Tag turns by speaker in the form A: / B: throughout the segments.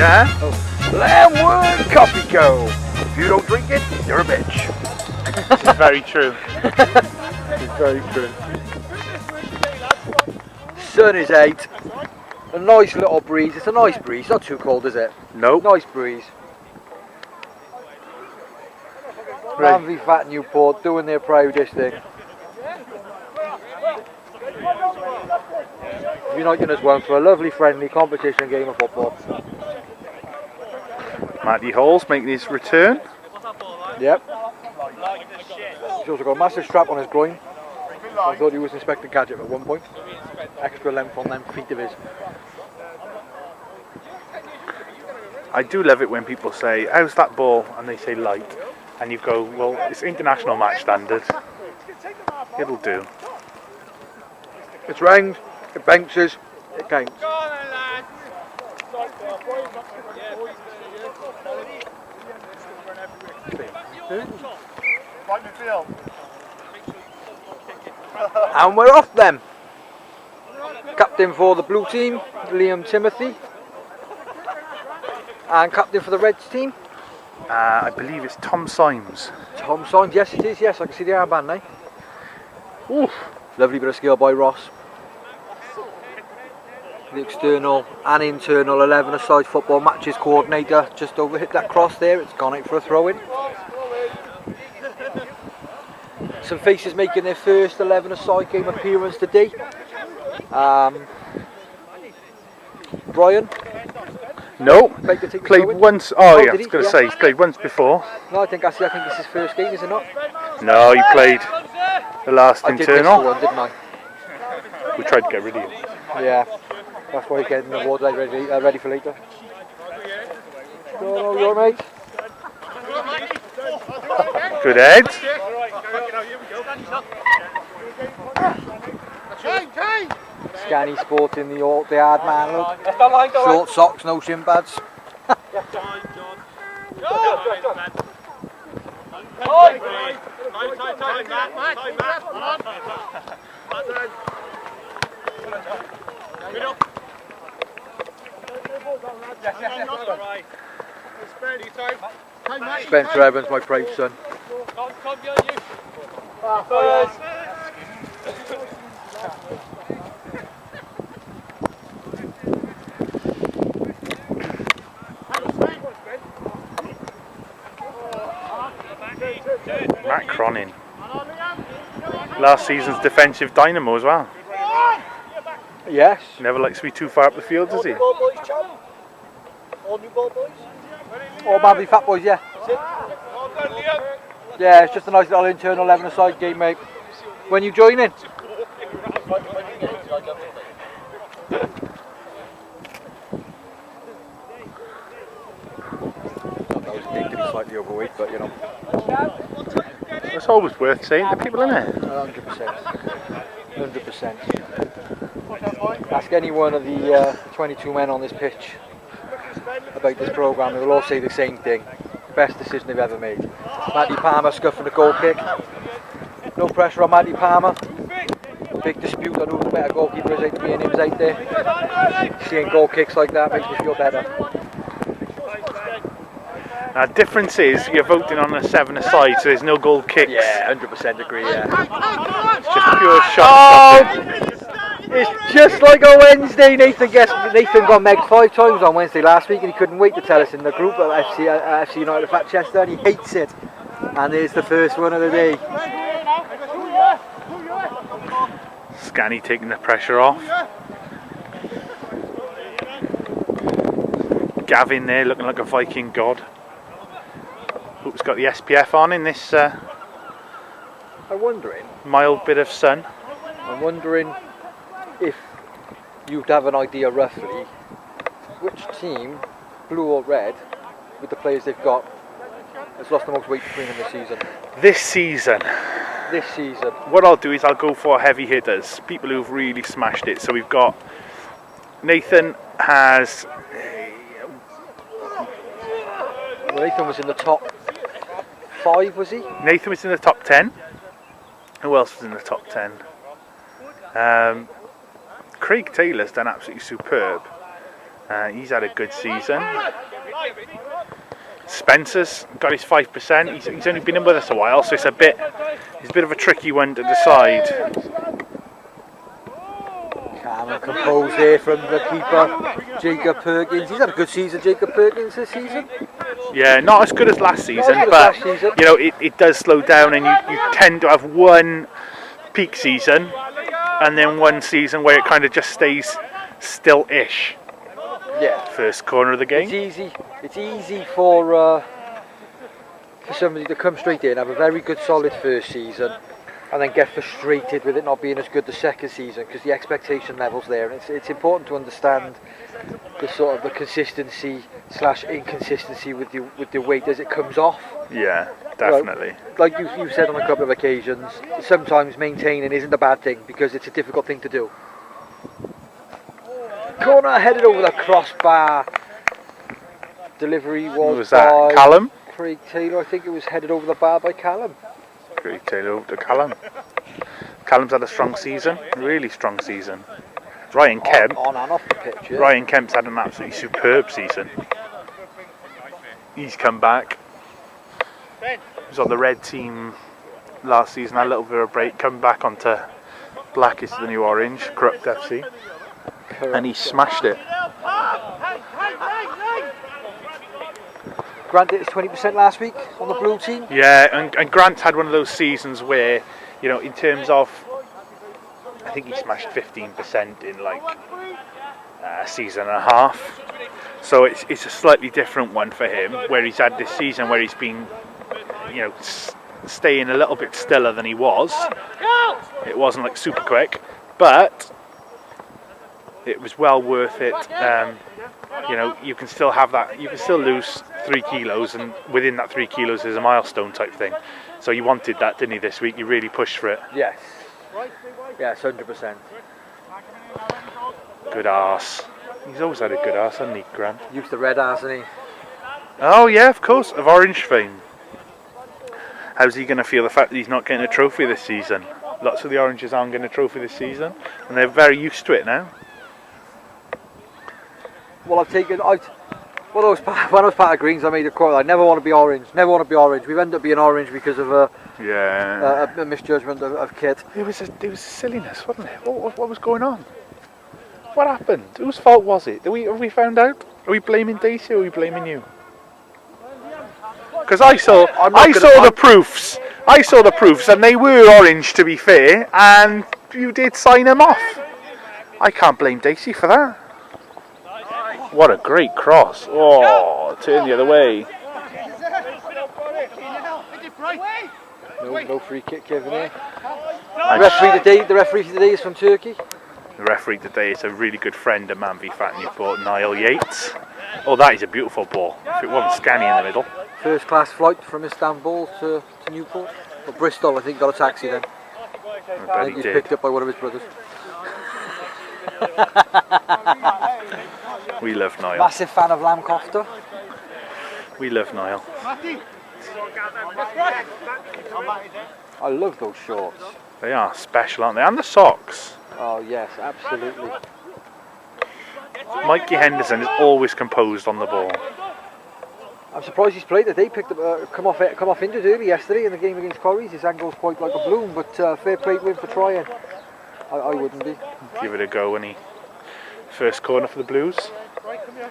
A: Yeah?
B: Oh. Lamwood Coffee Co. If you don't drink it, you're a bitch.
A: It's very true. It's very true.
B: Sun is out. A nice little breeze. It's a nice breeze. Not too cold, is it?
A: Nope.
B: Nice breeze.
A: Right.
B: MANvFAT Newport doing their proudest thing. Uniting us once for a lovely, friendly competition game of football.
A: Matty Hall's making his return.
B: Yep. He's also got a massive strap on his groin. I thought he was Inspector Gadget at one point. Extra length on them feet of his.
A: I do love it when people say, how's that ball? And they say light. And you go, well, it's international match standard. It'll do.
B: It's round, it bounces, it counts. And we're off then. Captain for the blue team, Liam Timothy. And captain for the Reds team?
A: I believe it's Tom Symes.
B: Tom Symes, yes it is, yes, I can see the armband now. Oof, lovely bit of skill by Ross. The external and internal 11-a-side football matches coordinator just overhit that cross there, it's gone out for a throw-in. Some faces making their first 11-a-side game appearance today. Brian?
A: No, played once. Oh yeah, I was going to say he's played once before.
B: No, I think it's his first game, is it not?
A: No, he played the last internal.
B: I did miss the one, didn't I?
A: We tried to get rid of you.
B: Yeah, that's why you're getting the award ready for later. No, you're right, mate.
A: Good head.
B: Scanny sporting the hard man look. Short socks, no shin pads. Spencer Evans, my proud son.
A: Matt Cronin. Last season's defensive dynamo as well.
B: Yes.
A: Never likes to be too far up the field, does he?
B: All Newport boys? All MANvFAT boys, yeah. Yeah, it's just a nice little internal 11-a-side game, mate. When you join in? I was thinking he's slightly overweight, but you know.
A: It's always worth saying to people, isn't it?
B: 100%. 100%. Ask any one of the 22 men on this pitch about this programme, they will all say the same thing. Best decision they've ever made. Matty Palmer scuffing a goal kick. No pressure on Matty Palmer. Big dispute on who the better goalkeeper is, me and him's out there. Seeing goal kicks like that makes me feel better.
A: Now, difference is you're voting on a 7-a-side, so there's no goal kicks.
B: Yeah, 100% agree, yeah.
A: It's just pure shot.
B: It's just like on Wednesday. Nathan got megged 5 times on Wednesday last week, and he couldn't wait to tell us in the group at FC United Fat Chester, and he hates it. And there's the first one of the day.
A: Scanny taking the pressure off. Gavin there looking like a Viking god. Who's got the SPF on in this
B: I'm wondering.
A: Mild bit of sun.
B: I'm wondering if you'd have an idea roughly which team, blue or red, with the players they've got, has lost the most weight between them this season.
A: This season. What I'll do is I'll go for heavy hitters, people who've really smashed it. So we've got Nathan has.
B: Nathan was in the top 5, was he?
A: Nathan was in the top 10. Who else was in the top 10? Craig Taylor's done absolutely superb. He's had a good season. Spencer's got his 5%. He's only been in with us a while, so it's a bit of a tricky one to decide.
B: Calm and composed there from the keeper, Jacob Perkins. He's had a good season, Jacob Perkins, this season.
A: Yeah, not as good as last season, but you know it does slow down, and you tend to have one peak season, and then one season where it kind of just stays still-ish.
B: Yeah.
A: First corner of the game.
B: It's easy for somebody to come straight in, have a very good solid first season, and then get frustrated with it not being as good the second season, because the expectation level's there, and it's important to understand the sort of the consistency / inconsistency with the weight as it comes off.
A: Yeah, definitely.
B: Like you've said on a couple of occasions, sometimes maintaining isn't a bad thing because it's a difficult thing to do. Corner headed over the crossbar. Delivery was
A: that? Callum?
B: Craig Taylor. I think it was headed over the bar by Callum.
A: Craig Taylor over to Callum. Callum's had a strong season, really strong season. Ryan Kemp.
B: On and off the pitch, yeah.
A: Ryan Kemp's had an absolutely superb season. He's come back. He was on the red team last season, had a little bit of a break, come back onto black is the new orange, Corrupt FC. Correct. And he smashed it.
B: Grant did his 20% last week on the blue team.
A: Yeah, and Grant's had one of those seasons where, you know, in terms of, I think he smashed 15% in like a season and a half. So it's a slightly different one for him, where he's had this season where he's been, you know, staying a little bit stiller than he was. It wasn't like super quick, but it was well worth it. You know, you can still have that, you can still lose 3 kilos, and within that 3 kilos is a milestone type thing. So you wanted that, didn't you, this week? You really pushed for it.
B: Yes. Yes, 100%.
A: Good arse. He's always had a good arse, hasn't he, Grant?
B: Used to red arse, hasn't he?
A: Oh yeah, of course, of Orange fame. How's he going to feel the fact that he's not getting a trophy this season? Lots of the Oranges aren't getting a trophy this season, and they're very used to it now.
B: Well, when I was part of Greens, I made a quote: I never want to be orange. Never want to be orange. We've ended up being orange because of a misjudgment of Kit.
A: It was a silliness, wasn't it? What was going on? What happened? Whose fault was it? Have we found out? Are we blaming Daisy or are we blaming you? Because I saw the proofs. I saw the proofs, and they were orange, to be fair. And you did sign them off. I can't blame Daisy for that. What a great cross. Oh, turn the other way.
B: No free kick given here. The referee today is from Turkey.
A: The referee today is a really good friend of MANvFAT Newport, Niall Yates. Oh, that is a beautiful ball. If it wasn't Scanny in the middle.
B: First class flight from Istanbul to Newport. Or Bristol, I think, got a taxi then. I think he was picked up by one of his brothers.
A: We love Niall.
B: Massive fan of lamb kofta.
A: We love Niall.
B: I love those shorts.
A: They are special, aren't they? And the socks.
B: Oh yes, absolutely.
A: Mikey Henderson is always composed on the ball.
B: I'm surprised he's played today. Picked up, come off injured early yesterday in the game against Corries. His ankle's quite like a balloon, but fair play to him for trying. I wouldn't be.
A: Give it a go, when he first corner for the Blues.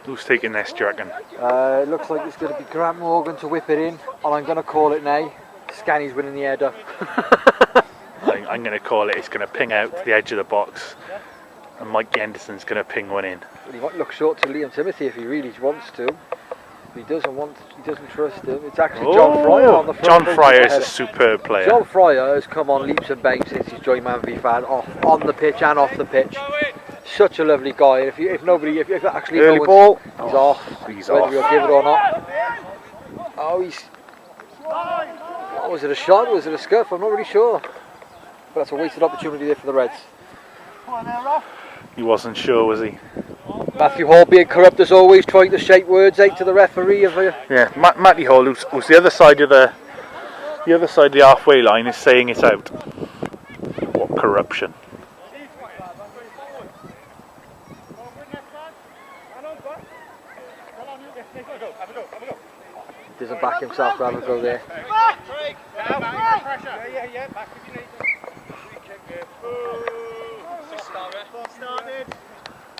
A: Who's taking this, do you reckon?
B: It looks like it's going to be Grant Morgan to whip it in, and I'm going to call it now. Scanny's winning the header.
A: I'm going to call it. It's going to ping out to the edge of the box, and Mike Henderson's going to ping one in.
B: Well, he might look short to Liam Timothy if he really wants to. If he doesn't trust him. It's actually John Fryer on the front.
A: John Fryer is a superb player.
B: John Fryer has come on leaps and bounds since he's joined MANvFAT, on the pitch and off the pitch. Such a lovely guy. If actually
A: early ball,
B: he's off.
A: He's
B: whether
A: off.
B: we'll give it or not. Was it a shot? Was it a scuff? I'm not really sure. But that's a wasted opportunity there for the Reds.
A: He wasn't sure, was he?
B: Matthew Hall, being corrupt as always, trying to shout words out to the referee.
A: Yeah, Matty Hall, who's the other side of the halfway line, is saying it out. What corruption!
B: Doesn't back himself to have a go there.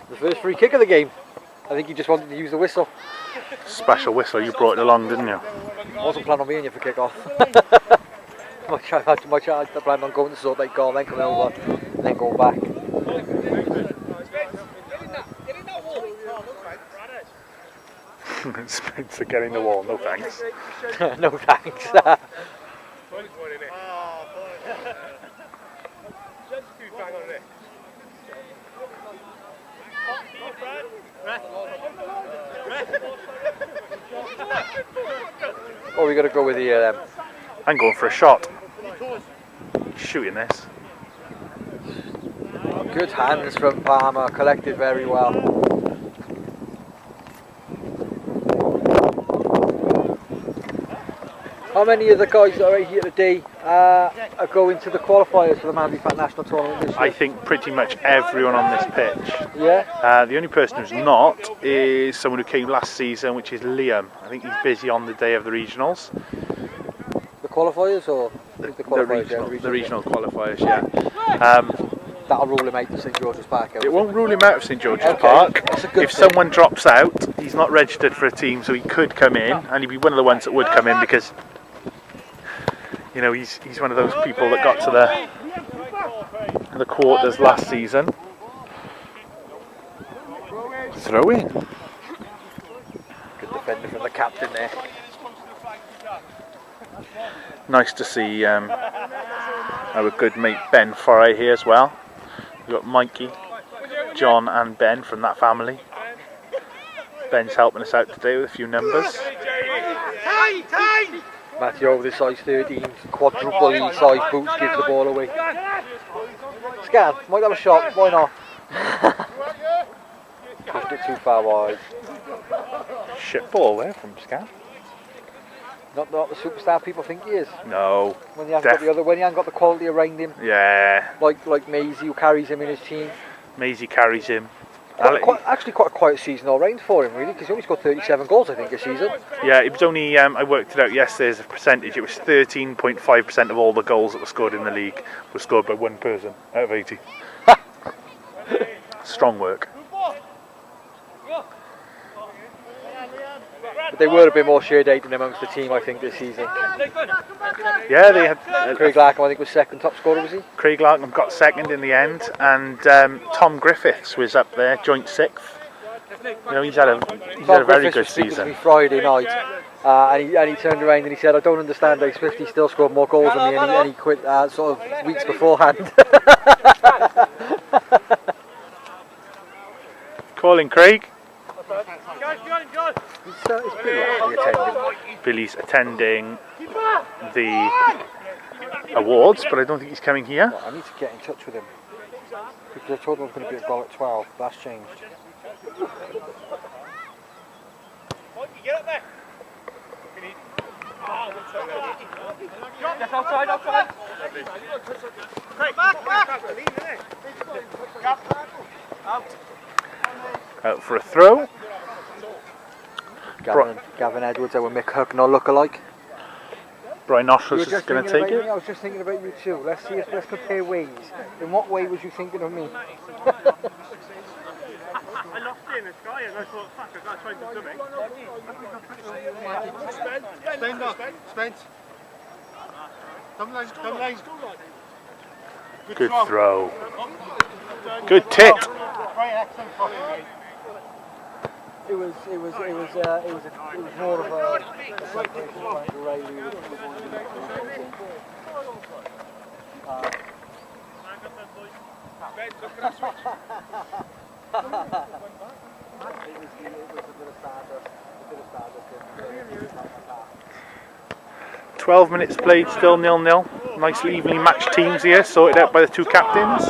B: The first free kick of the game. I think he just wanted to use the whistle.
A: Special whistle, you brought it along, didn't you?
B: I wasn't planning on being here for kick-off. much I planned on going to sort that goal, then coming over, and then going back.
A: Spencer getting the wall, no thanks.
B: No thanks. What are we going to go with here then?
A: I'm going for a shot. Shooting this.
B: Good hands from Palmer, collected very well. How many of the guys that are right here today are going to the qualifiers for the MANvFAT National Tournament this year?
A: I think pretty much everyone on this pitch.
B: Yeah?
A: The only person who's not is someone who came last season, which is Liam. I think he's busy on the day of the regionals.
B: The qualifiers or the qualifiers?
A: The regional qualifiers, yeah.
B: That'll rule him out to St George's Park.
A: It won't rule him out of St George's
B: Okay,
A: Park.
B: that's a good
A: If
B: thing.
A: someone drops out, he's not registered for a team, so he could come in, and he'd be one of the ones that would come in because, you know, he's one of those people that got to the quarters last season. Throw in.
B: Good defender from the captain there.
A: Nice to see our good mate Ben Foray here as well. We've got Mikey, John and Ben from that family. Ben's helping us out today with a few numbers.
B: Matthew over the size 13, quadruple E size boots, gives the ball away. Scan, might have a shot, why not? Pushed it too far wide.
A: Shit ball there from Scan.
B: Not the superstar people think he is.
A: No.
B: When he hasn't got the quality around him.
A: Yeah.
B: Like Maisie, who carries him in his team.
A: Maisie carries him.
B: Actually quite a quiet season all round for him really, because he only scored 37 goals I think this season.
A: Yeah, it was only, I worked it out yesterday as a percentage, it was 13.5% of all the goals that were scored in the league were scored by one person out of 80. Strong work.
B: But they were a bit more shared out amongst the team I think this season.
A: Yeah, they had...
B: Craig Larkham I think was second top scorer, was he?
A: Craig Larkham got second in the end, and Tom Griffiths was up there, joint sixth. You know, he's had a very good season.
B: Me Friday night, and he turned around and he said, "I don't understand how Swifty still scored more goals than me," and he quit sort of weeks beforehand.
A: Calling Craig. Billy's attending the awards, but I don't think he's coming here.
B: Well, I need to get in touch with him because I told him I was going to be at goal at 12. That's changed.
C: Get up there. Yes, outside. Back.
A: Out for a throw.
B: Gavin Edwards, our Mick Hucknall look-alike.
A: Brian Oshlers is going to take it.
B: I was just thinking about you too. Let's compare ways. In what way was you thinking of me?
C: I lost it in the sky and I thought, fuck, I've got to try and do something. Spence. Come lines.
A: Good throw. Good tit.
B: It was more of a separation behind the rail. It was a bit of stardust.
A: 12 minutes played, still 0-0. Nicely evenly matched teams here, sorted out by the two captains.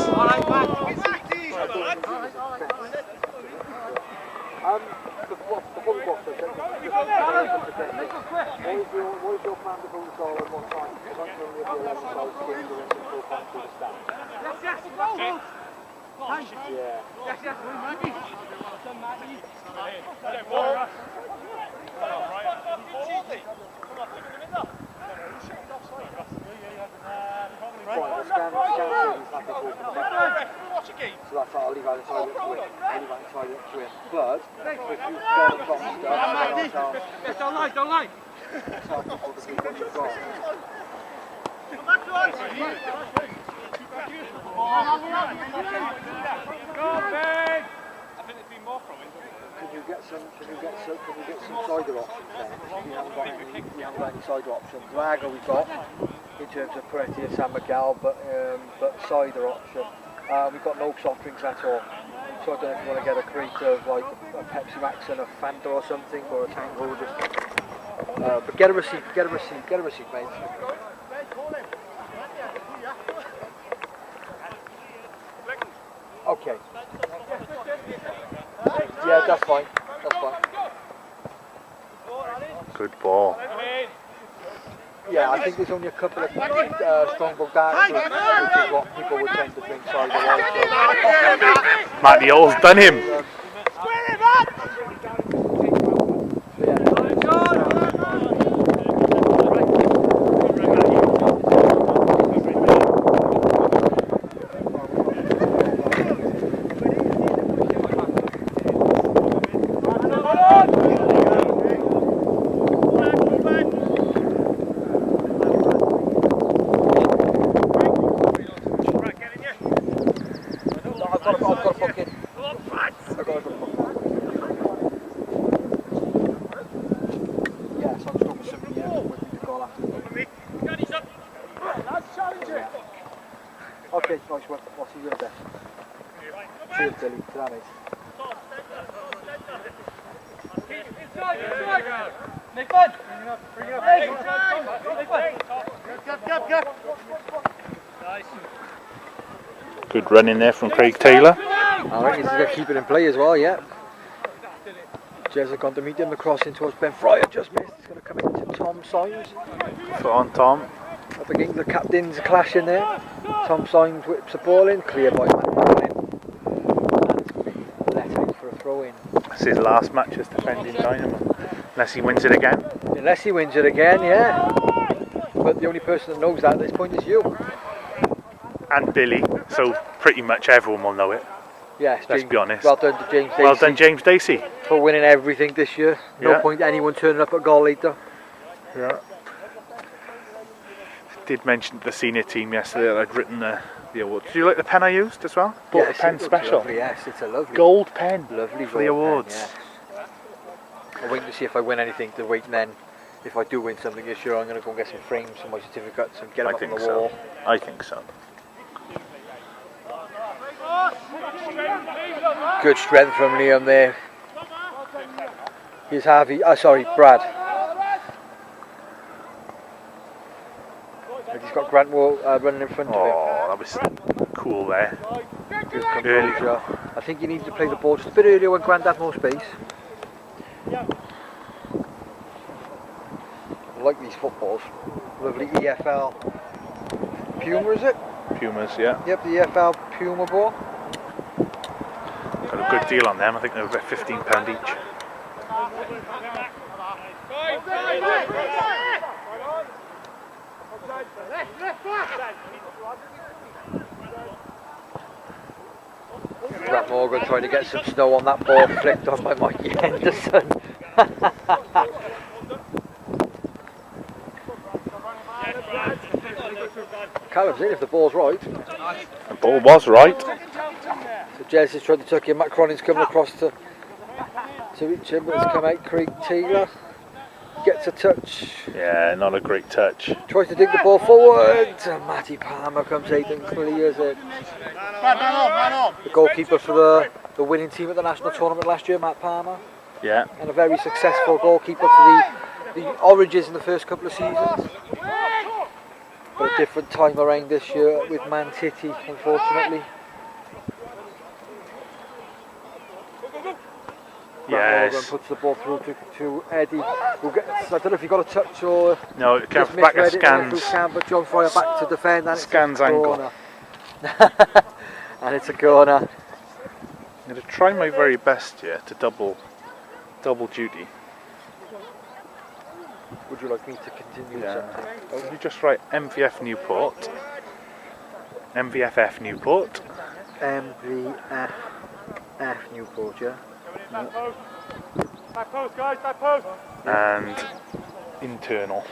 B: What is your plan to bring the goal at what time? Yes.
C: Don't lie, don't lie.
B: Can you get some cider options then? We haven't got any cider options. Lager we've got in terms of Peretti and San Miguel, but cider option. We've got no soft drinks at all. So I don't know if you want to get a crate of like a Pepsi Max and a Fanta or something, or a Tango. But get a receipt, mate. Okay. Yeah, that's fine.
A: Good ball.
B: Yeah, I think there's only a couple of Strongbow dark drinks, which is what people would tend to drink cider like.
A: Matty Hall's done him.
B: Okay, nice one. What's he doing there? Cheers, Billy. To that, mate.
C: Nick Bud!
B: Bring it up.
C: Nice.
A: Good run in there from Craig Taylor.
B: I reckon he's going to keep it in play as well, yeah. Jez have gone to meet him. The cross in towards Ben Fryer just missed. It's going to come into Tom Symes.
A: Foot on Tom.
B: Up against the captains clashing there. Tom Symes whips the ball in. Clear by Matt Ballin. Let out for a throw in.
A: It's his last match as defending Dynamo. Unless he wins it again.
B: Unless he wins it again, yeah. But the only person that knows that at this point is you.
A: And Billy. So pretty much everyone will know it.
B: Yes,
A: Let's be honest.
B: Well done to James Dacey.
A: Well done, James Dacey.
B: For winning everything this year. No
A: Yeah.
B: point anyone turning up at goal later.
A: Yeah. Did mention to the senior team yesterday that I'd written the awards. Do you like the pen I used as well? Bought
B: Yes,
A: the pen
B: it looks
A: special.
B: Lovely, yes, it's a lovely
A: Gold pen.
B: lovely
A: for the
B: gold pen,
A: awards.
B: yes. I'm waiting to see if I win anything to wait, and then if I do win something this year, I'm going to go and get some frames for my certificates and get them
A: I
B: up on
A: think
B: the
A: so.
B: wall.
A: I think so.
B: Good strength from Liam there. Here's Harvey, Brad. And he's got Grant Wall running in front of him.
A: Oh, that was cool there.
B: Good composure. I think you need to play the ball just a bit earlier when Grant had more space. I like these footballs. Lovely EFL Puma, is it?
A: Pumas, yeah.
B: Yep, the EFL Puma ball.
A: Got a good deal on them. I think they were about £15 each.
B: Grant Morgan trying to get some snow on that ball, flicked on by Mikey Henderson. Callum's in if the ball's right.
A: The ball was right.
B: So Jez is trying to tuck in. Matt Cronin's coming across to reach him, but it's come out. Craig Taylor gets a touch.
A: Yeah, not a great touch.
B: Tries to dig the ball forward. And Matty Palmer comes out and clears it.
C: Man on.
B: The goalkeeper for the winning team at the national tournament last year, Matt Palmer.
A: Yeah.
B: And a very successful goalkeeper for the Oranges in the first couple of seasons. But a different time around this year with Man City, unfortunately.
A: Yes.
B: Morgan puts the ball through to Eddie. Who gets, I don't know if he got a touch or
A: No, it
B: just
A: came back at
B: misread it there through
A: Scans.
B: Cam, but John Fryer back to defend, and
A: Scans
B: it's a
A: angle.
B: corner. And it's a corner.
A: I'm going to try my very best here to double duty.
B: Would you like me to continue something?
A: You just write MVF Newport. MVFF Newport.
B: MVFF Newport, yeah?
C: Back post, guys, back post.
A: and internal.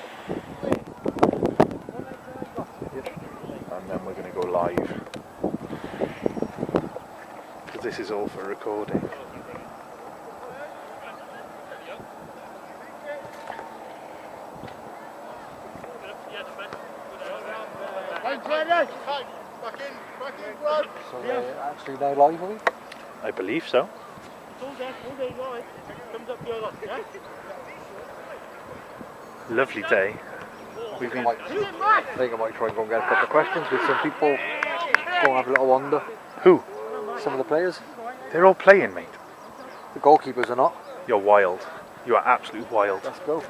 A: And then we're going to go live. Because this is all for recording.
B: So they're actually now live, are we?
A: I believe so. Lovely day. We've been.
B: I think I might try and go and get a couple of questions with some people. Go and have a little wander.
A: Who?
B: Some of the players.
A: They're all playing, mate.
B: The goalkeepers are not.
A: You're wild. You are absolutely wild.
B: Let's go.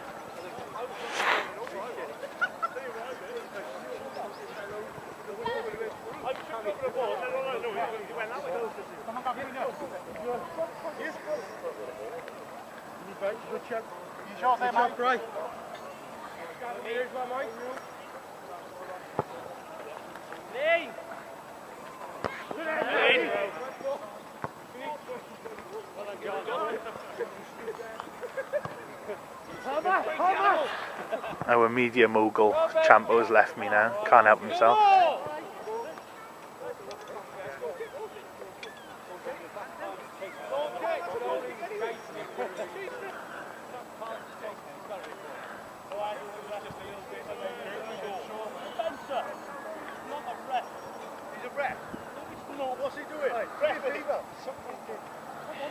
A: Our media mogul, Champo, has left me now. Can't help himself.
C: What's he doing?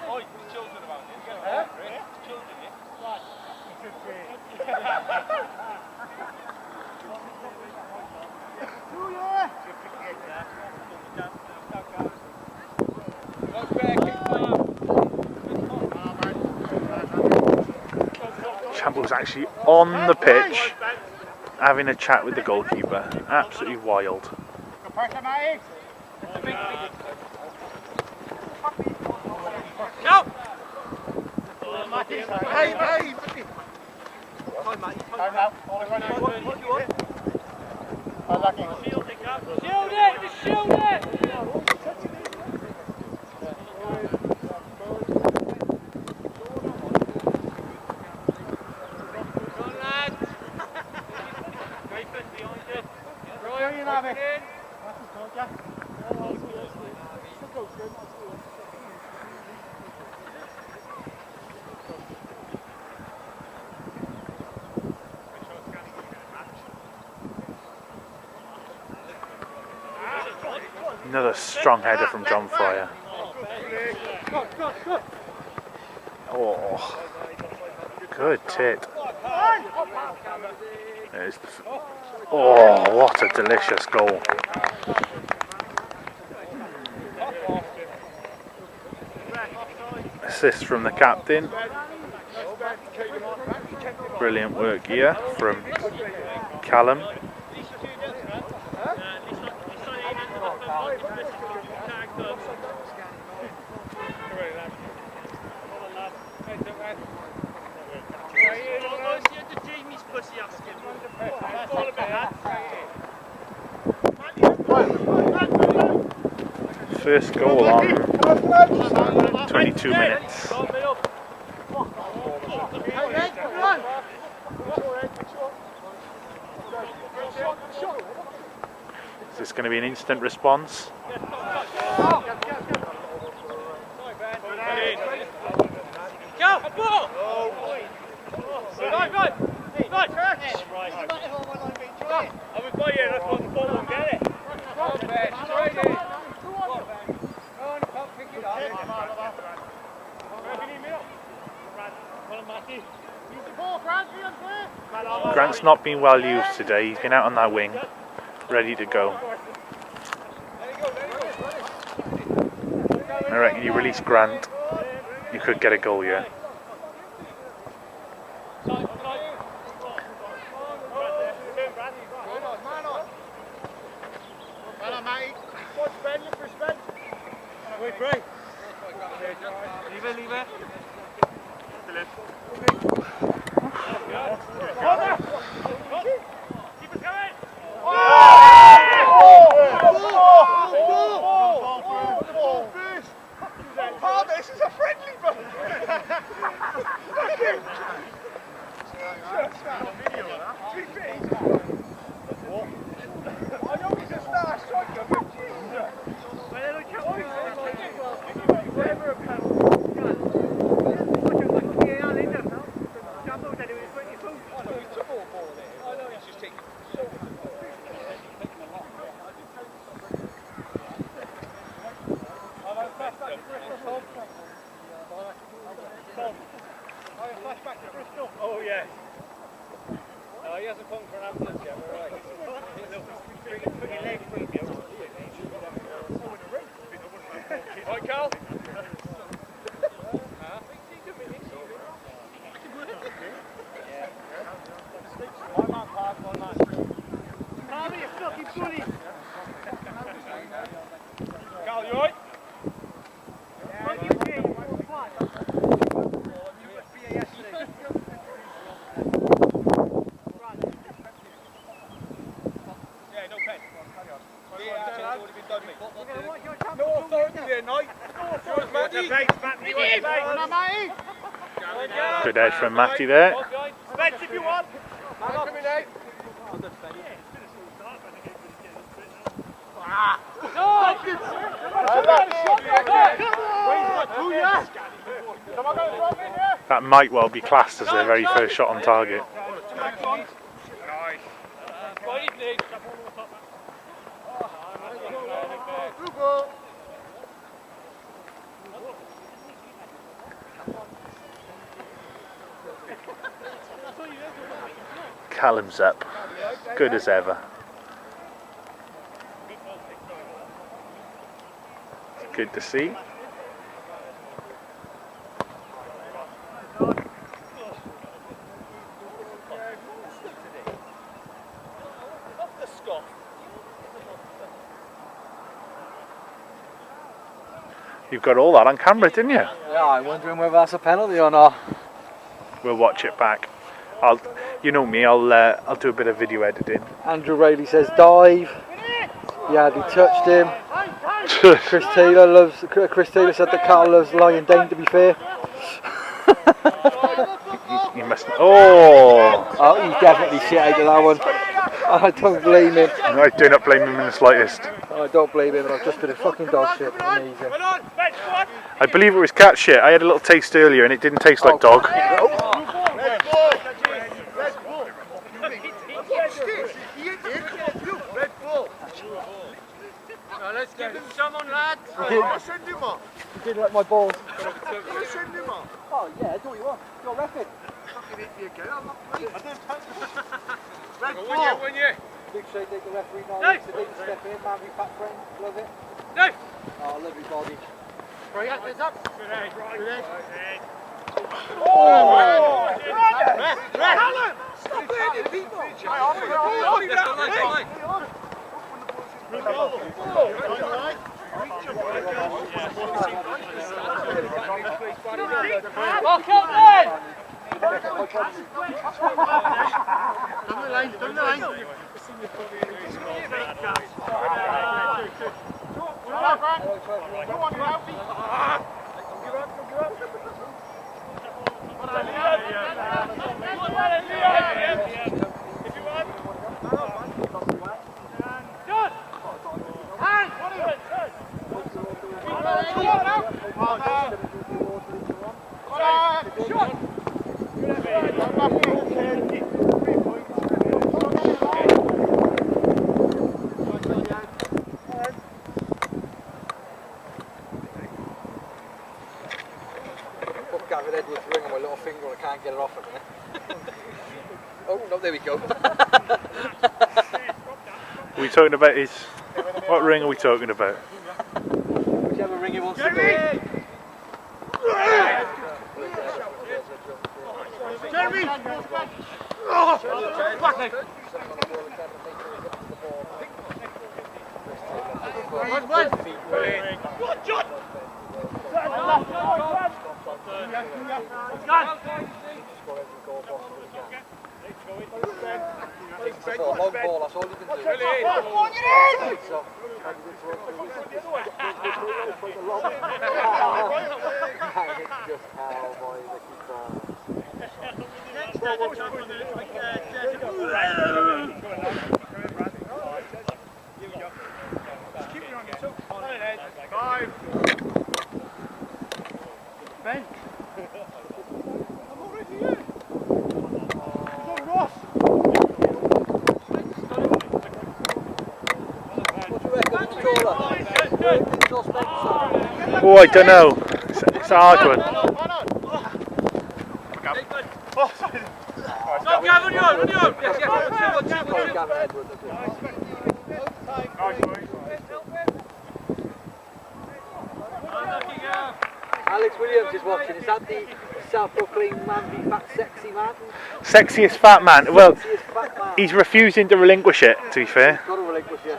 C: Oh, there's children about it. Huh? There's children here. Right.
A: Champo's actually on the pitch having a chat with the goalkeeper. Absolutely wild.
C: Go! Hey! Hi, Matty. What do you want? Shield it! Just shield it!
A: Another strong header from John Fryer. Oh, good tit. There's the oh, what a delicious goal. Assist from the captain. Brilliant work here from Callum. First goal on 22 minutes. Is this going to be an instant response? Grant's not been well used today. He's been out on that wing, ready to go. I reckon you release Grant, you could get a goal here.
C: Leave it. This is a friendly, bro. Oh yes. No, he hasn't come for an ambulance yet, we're right. Put your legs with you. Right, Carl? One man park, one man. Carl, you fucking bully! Carl, you alright?
A: Good edge from Matty there.
C: Spence if you want.
A: That might well be classed as their very first shot on target. Callum's up, good as ever. Good to see. You've got all that on camera, didn't you?
B: Yeah, I'm wondering whether that's a penalty or not.
A: We'll watch it back. You know me, I'll do a bit of video editing.
B: Andrew Riley says dive. Yeah, he touched him. Chris Taylor said that Carl loves lying down, to be fair.
A: You must. Oh,
B: he definitely shit out of that one. I don't blame him.
A: I do not blame him in the slightest.
B: I don't blame him, and I've just been a fucking dog shit. Amazing.
A: I believe it was cat shit. I had a little taste earlier and it didn't taste like dog.
C: Let's give him someone, lads.
B: Send him up. You didn't let my balls. Send him up. Oh yeah, do what you want. You're repping. Fucking hit me again. I'm not playing. Red ball.
C: When you.
B: Big shake, take the referee now.
C: No.
B: So they can step in. MANvFAT friend. Love it.
C: No.
B: Oh, love your body.
C: Right, hands up. Good edge. Good edge.
B: Oh!
C: Alan! Stop hitting people! Walk out then! Down the line, down the line.
B: Get it off a minute. Oh no, there we go.
A: Are we talking about his... What ring are we talking about?
B: Whichever ring he wants to go.
C: Jeremy! Oh! Back leg! One! Good, John!
B: Long ball, that's all you can do.
A: Oh, I don't know. It's a hard one.
C: No, Gavin, you're on. Yes,
B: Alex Williams is watching. Is that the self-proclaimed MANvFAT sexy man?
A: Sexiest fat man. Well,
B: Sexiest fat man.
A: he's refusing to relinquish it, to be fair.
B: Got to relinquish it.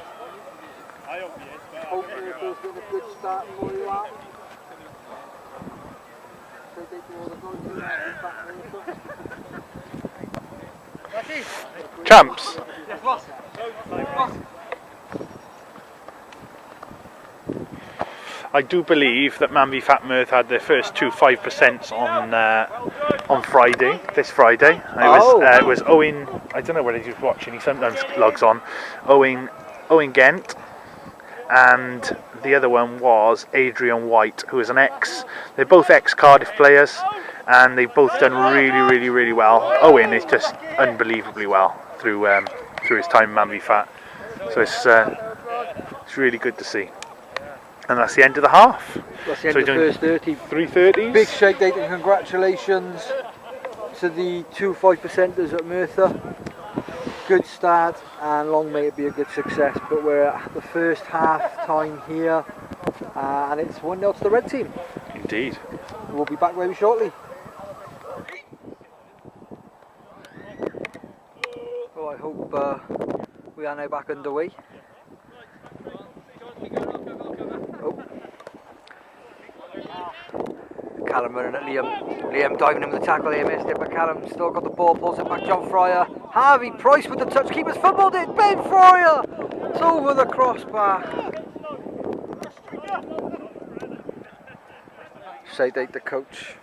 B: Hopefully it feels been a good start for you, Art. So they do all the going to MANvFAT.
A: Champs. I do believe that MANvFAT Mirth had their first two 5% on Friday, this Friday. It was Owen, I don't know whether he was watching, he sometimes logs on, Owen Gent, and the other one was Adrian White, who is they're both ex-Cardiff players, and they've both done really, really well. Owen is just unbelievably well through his time in MANvFAT, so it's really good to see. And that's the end of the half.
B: That's the end of the first 30.
A: 330s.
B: Big shake date and congratulations to the two 5%ers at Merthyr. Good start and long may it be a good success, but we're at the first half time here and it's 1-0 to the red team.
A: Indeed.
B: We'll be back very shortly. Well, I hope we are now back underway. Callum running at Liam. Liam diving in with the tackle here, missed it, but Callum still got the ball, pulls it back. John Fryer. Harvey Price with the touch. Keeper's fumbled it. Ben Fryer. It's over the crossbar. Say date the coach.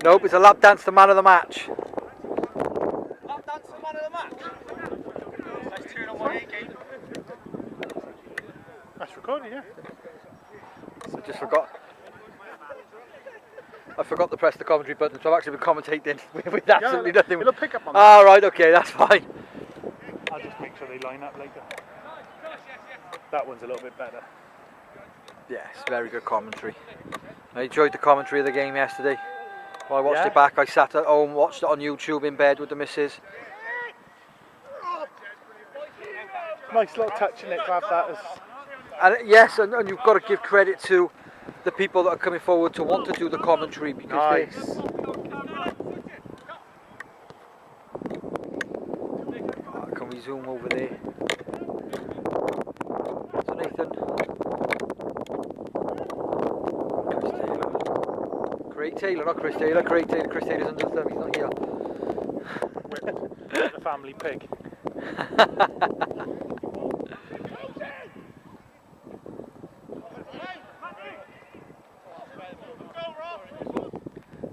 B: Nope, it's a lap dance to man of the match.
C: Lap dance to the man of the match. Let's turn on my A game.
A: That's recorded, yeah.
B: I forgot to press the commentary button, so I've actually been commentating with absolutely nothing.
A: It'll pick up on that.
B: Ah, right, okay, that's fine.
A: I'll just make sure they line up later. That one's a little bit better.
B: Yes, very good commentary. I enjoyed the commentary of the game yesterday. Well, I watched it back. I sat at home, watched it on YouTube in bed with the missus.
A: Nice little touch in it to have that as...
B: And yes, and you've got to give credit to the people that are coming forward to want to do the commentary because can we zoom over there? So Nathan, Craig Taylor, not Chris Taylor. Craig Taylor. Chris Taylor's under the thumb. He's not here.
A: The family pig.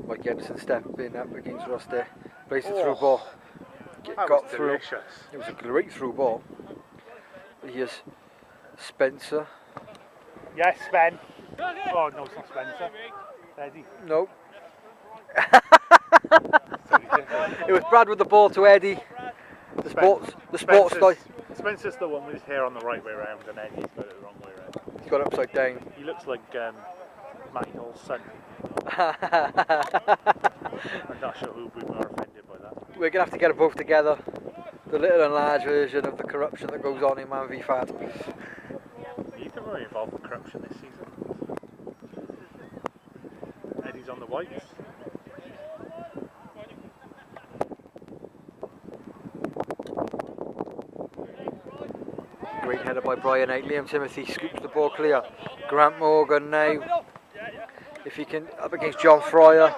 B: Mike Anderson stepping up against Ross there. Placed it through ball. Got through.
A: Delicious.
B: It was a great through ball. Here's Spencer.
A: Yes, Sven. Oh, no, it's not Spencer. Eddie.
B: No. It was Brad with the ball to Eddie. The sports guy.
A: Spencer's the one with his hair on the right way around, and Eddie's got it the wrong way around.
B: He's got it upside down.
A: He looks like Matty Hall's son. I'm not sure who would be more offended by that.
B: We're going to have to get them both together. The little and large version of the corruption that goes on in MANvFAT.
A: You've been very involved with corruption this season. Eddie's on the whites.
B: Great header by Brian 8. Liam Timothy scoops the ball clear. Grant Morgan now. If he can, up against John Fryer.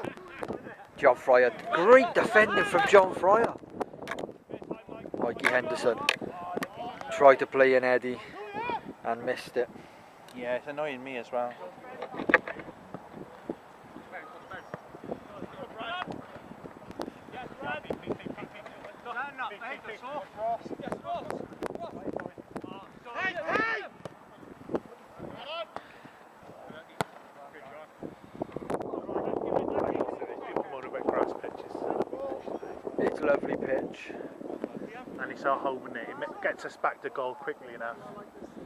B: John Fryer. Great defending from John Fryer. Mikey Henderson tried to play in Eddie and missed it.
D: Yeah, it's annoying me as well.
A: People moan about grass pitches.
B: It's a lovely pitch.
A: And it's our home, and it gets us back to goal quickly enough.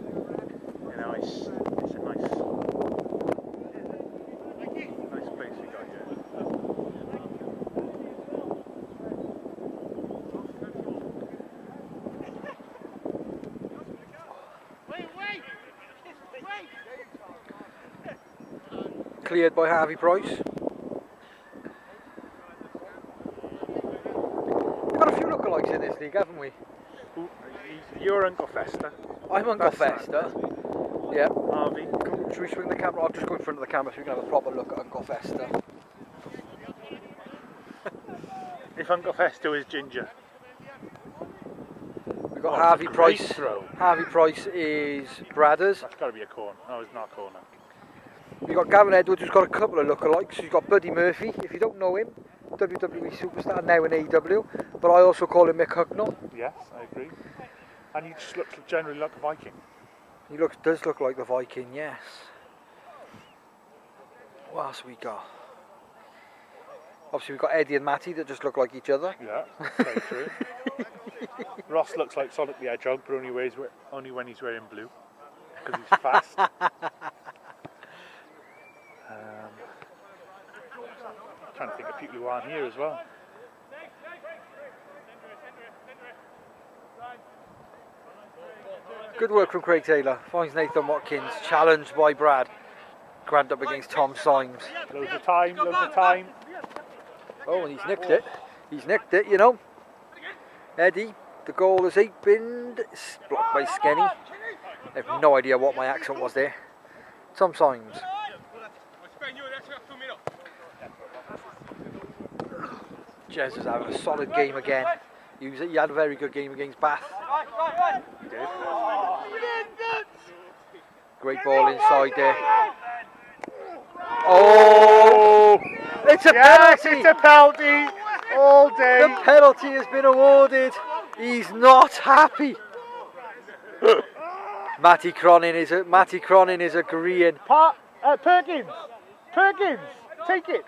A: You know, it's a nice place we got here.
B: Cleared by Harvey Price. We've got a few lookalikes in this league, haven't we?
A: Ooh, you're Uncle Fester.
B: I'm Uncle
A: That's
B: Fester. Yeah.
A: Harvey.
B: Should we swing the camera? I'll just go in front of the camera so we can have a proper look at Uncle Fester.
A: If Uncle Fester is ginger.
B: We've got
A: Oh,
B: Harvey
A: it's a great
B: Price.
A: throw.
B: Harvey Price is Bradders.
A: That's got to be a corner. No, it's not a corner.
B: We've got Gavin Edwards, who's got a couple of lookalikes. He's got Buddy Murphy, if you don't know him, WWE superstar, now in AEW, but I also call him Mick Hucknall.
A: Yes, I agree. And he just looks generally like a Viking.
B: He does look like the Viking, yes. What else we got? Obviously we've got Eddie and Matty that just look like each other.
A: Yeah, very true. Ross looks like Sonic the Hedgehog, but only when he's wearing blue, because he's fast. Trying to think of people who aren't here as well.
B: Good work from Craig Taylor. Finds Nathan Watkins, challenged by Brad. Grant up against Tom Symes.
A: Loads of time, loads of time.
B: Oh, and he's nicked it. He's nicked it, you know. Eddie, the goal is 8 binned, blocked by Skenny. I have no idea what my accent was there. Tom Symes. Jez is having a solid game again. He had a very good game against Bath.
A: He did.
B: Great ball inside there. Oh! It's a penalty!
A: It's a penalty all day.
B: The penalty has been awarded. He's not happy. Matty Cronin is agreeing.
A: Perkins, take it.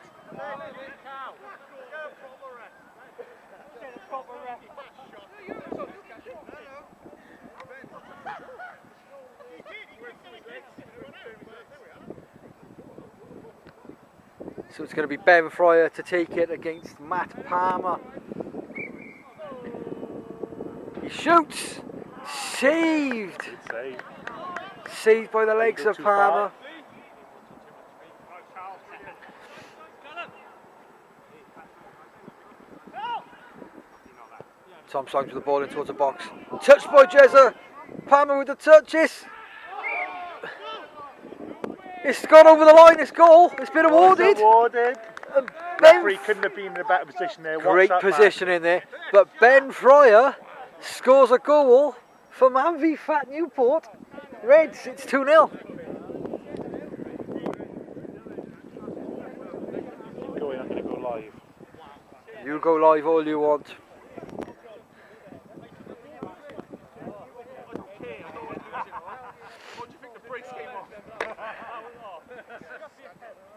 B: So it's going to be Ben Fryer to take it against Matt Palmer. He shoots! Saved!
A: Good save.
B: Saved by the legs of Palmer. Tom Symes with the ball in towards the box. Touched by Jezza. Palmer with the touches. It's gone over the line, it's goal. It's been awarded.
A: Referee couldn't have been in a better position there.
B: Great positioning there. But Ben Fryer scores a goal for MANvFAT Newport. Reds, it's 2-0.
A: Keep going, I'm going to go live.
B: You go live all you want.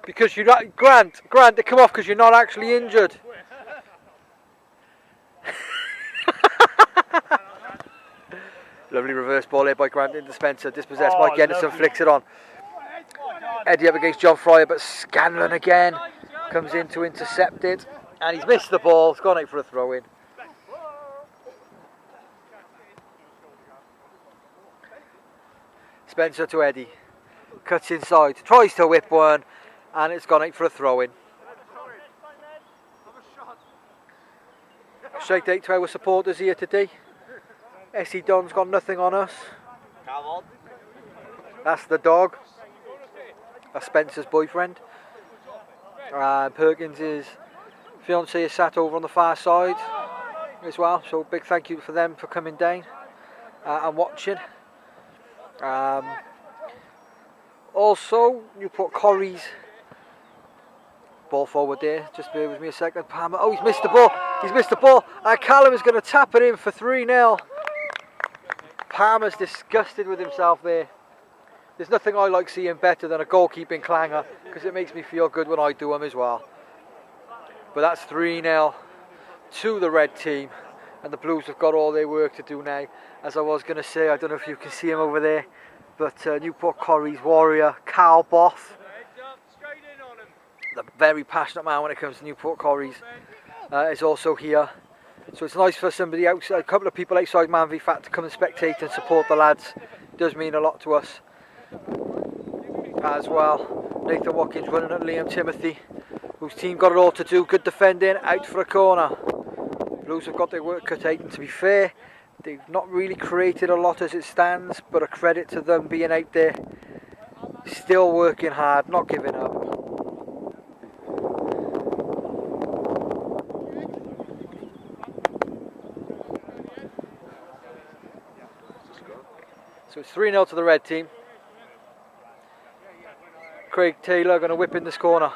B: Because you're not, Grant, they come off because you're not actually injured. Lovely reverse ball here by Grant into Spencer, dispossessed. Mike Anderson flicks it on. Eddie up against John Fryer, but Scanlon again comes in to intercept it, and he's missed the ball. It's gone out for a throw in. Spencer to Eddie, cuts inside, tries to whip one, and it's gone out for a throw in. Straight out to our supporters here today. SE Don's got nothing on us.
C: Come on.
B: That's the dog. That's Spencer's boyfriend. Perkins' fiancée is sat over on the far side as well. So big thank you for them for coming down and watching. Also, Newport Corries ball forward there. Just bear with me a second. Palmer. Oh, he's missed the ball. He's missed the ball. And Callum is going to tap it in for 3-0. Palmer's disgusted with himself there. There's nothing I like seeing better than a goalkeeping clanger, because it makes me feel good when I do them as well. But that's 3-0 to the red team, and the Blues have got all their work to do now. As I was going to say, I don't know if you can see him over there, but Newport Corrie's warrior, Carl Boff, the very passionate man when it comes to Newport Corries, is also here. So it's nice for somebody outside, a couple of people outside MANvFAT to come and spectate and support the lads. It does mean a lot to us as well. Nathan Watkins running at Liam Timothy, whose team got it all to do. Good defending, out for a corner. Blues have got their work cut out, and to be fair, they've not really created a lot as it stands, but a credit to them being out there, still working hard, not giving up. So it's 3-0 to the red team. Craig Taylor going to whip in this corner.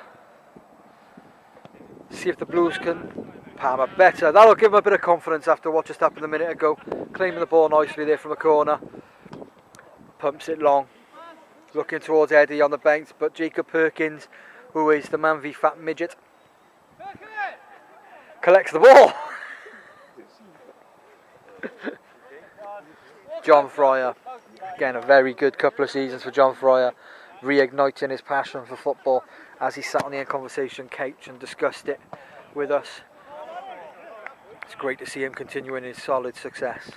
B: See if the Blues can. Palmer better. That'll give him a bit of confidence after what just happened a minute ago. Claiming the ball nicely there from a corner. Pumps it long. Looking towards Eddie on the bench, but Jacob Perkins, who is the MANvFAT midget, collects the ball. John Fryer. Again, a very good couple of seasons for John Fryer, reigniting his passion for football as he sat on the in-conversation couch and discussed it with us. It's great to see him continuing his solid success.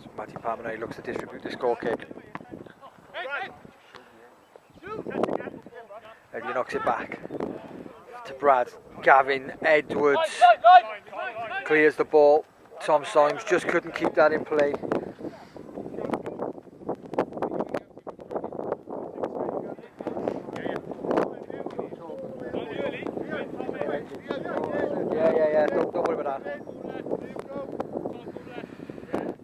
B: So Matty Palmer now looks to distribute the score kick. Eddie knocks it back to Brad. Gavin Edwards clears the ball. Tom Symes just couldn't keep that in play. Yeah, don't worry about that.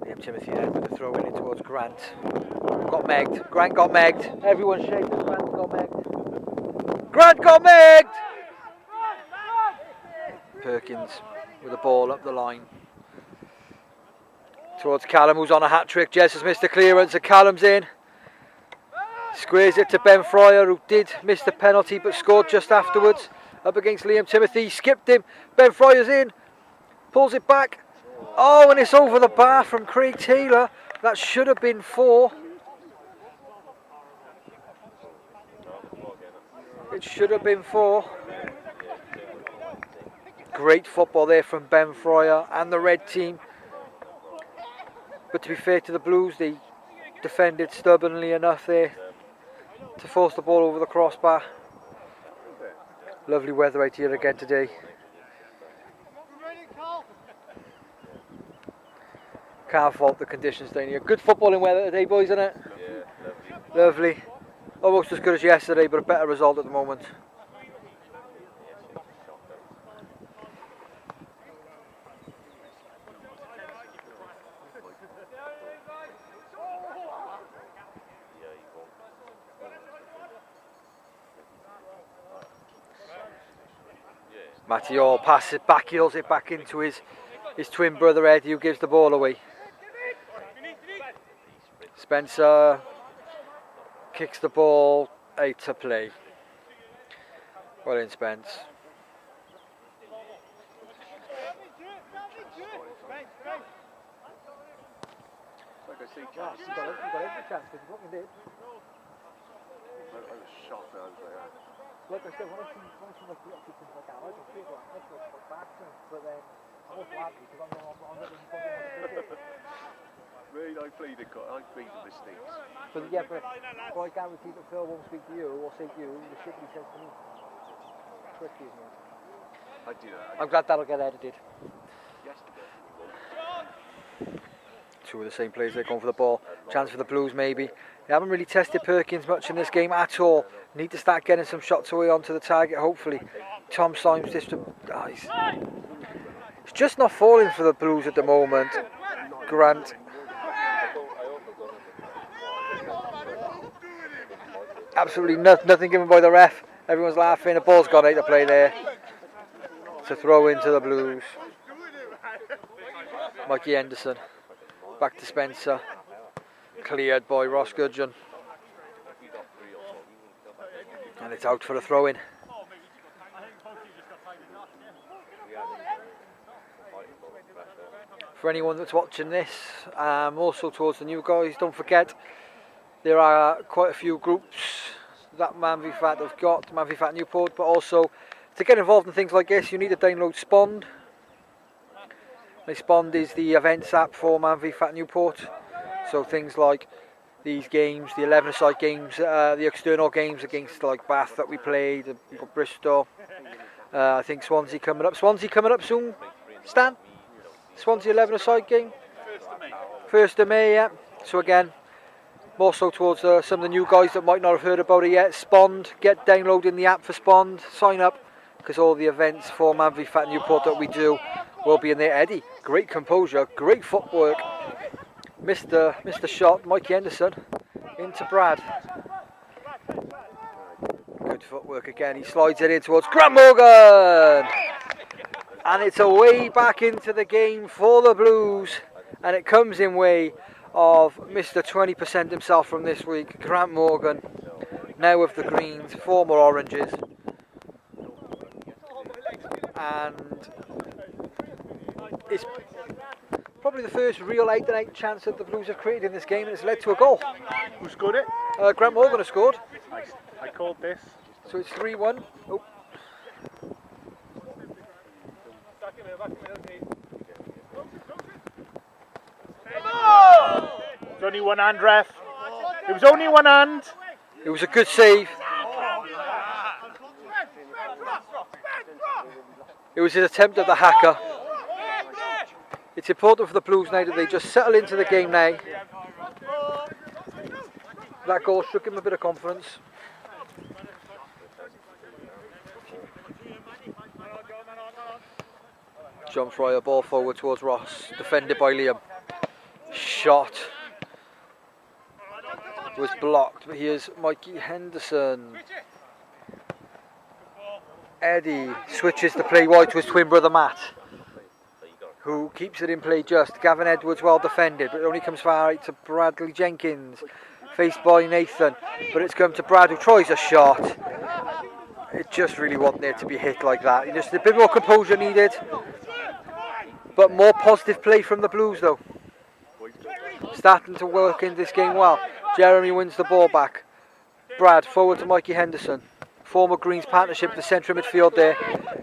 B: Liam Timothy then with the throw in towards Grant. Got megged. Grant got megged. Everyone shake as Grant got megged. Grant got megged! Perkins with the ball up the line. Towards Callum, who's on a hat-trick. Jess has missed the clearance and Callum's in. Squares it to Ben Fryer, who did miss the penalty but scored just afterwards. Up against Liam Timothy, skipped him. Ben Fryer's in. Pulls it back. Oh, and it's over the bar from Craig Taylor. That should have been 4. It should have been 4. Great football there from Ben Fryer and the red team. But to be fair to the Blues, they defended stubbornly enough there to force the ball over the crossbar. Lovely weather out here again today. Can't fault the conditions down here. Good footballing weather today, boys, isn't it? Yeah, lovely. Almost as good as yesterday, but a better result at the moment. Matty Hall passes it back, heels it back into his twin brother Eddie, who gives the ball away. Spencer kicks the ball out to play. Well in, Spence.
C: Like I say,
B: You got every chance, because you fucking did.
C: I was shocked that I was like that.
B: Like I said, when I see like little things like that, I just feel like I feel like back to him, but then I'm also happy because I'm not really fucking
C: I played the mistakes.
B: But yeah, but I guarantee that Phil won't speak to you or say to you the shit he says to me. Tricky, isn't it?
C: I do that.
B: I'm glad that'll get edited.
C: Yesterday.
B: Two of the same players, they're going for the ball. Chance for the Blues maybe. They haven't really tested Perkins much in this game at all. Need to start getting some shots away onto the target, hopefully. Tom Symes he's just not falling for the Blues at the moment. Grant. Absolutely nothing given by the ref. Everyone's laughing. The ball's gone out of play there. To throw into the Blues. Mikey Henderson. Back to Spencer. Cleared by Ross Gudgeon. And it's out for a throw in. For anyone that's watching this, also towards the new guys, don't forget there are quite a few groups that MANvFAT have got, MANvFAT Newport, but also to get involved in things like this you need to download Spond. Now, Spond is the events app for MANvFAT Newport, so things like these games, the 11-a-side games, the external games against like Bath that we played, we've got Bristol, I think Swansea coming up soon, Stan? Swansea 11-a-side game? 1st of May, yeah. So again, more so towards some of the new guys that might not have heard about it yet. Spond, get downloading the app for Spond, sign up, because all the events for MANvFAT Newport that we do will be in there. Eddie, great composure, great footwork. Missed the shot, Mikey Henderson, into Brad. Good footwork again, he slides it in towards Grant Morgan! And it's a way back into the game for the Blues, and it comes in way of Mr. 20% himself from this week, Grant Morgan, now with the Greens, former Oranges. And it's probably the first real 8-8 chance that the Blues have created in this game, and it's led to a goal.
A: Who scored it?
B: Grant Morgan has scored.
A: Nice. I called this.
B: So it's 3-1. Oh.
A: It's only one hand, ref. It was only one hand.
B: It was a good save. It was his attempt at the hacker. It's important for the Blues now that they just settle into the game now. That goal shook him a bit of confidence. John Fryer, ball forward towards Ross, defended by Liam. Shot was blocked, but here's Mikey Henderson. Eddie switches the play wide to his twin brother Matt, who keeps it in play just. Gavin Edwards well defended, but it only comes far right to Bradley Jenkins. Faced by Nathan, but it's come to Brad, who tries a shot. It just really wasn't there to be hit like that. Just a bit more composure needed, but more positive play from the Blues though. Starting to work in this game well. Jeremy wins the ball back. Brad forward to Mikey Henderson. Former Greens partnership, the centre midfield there.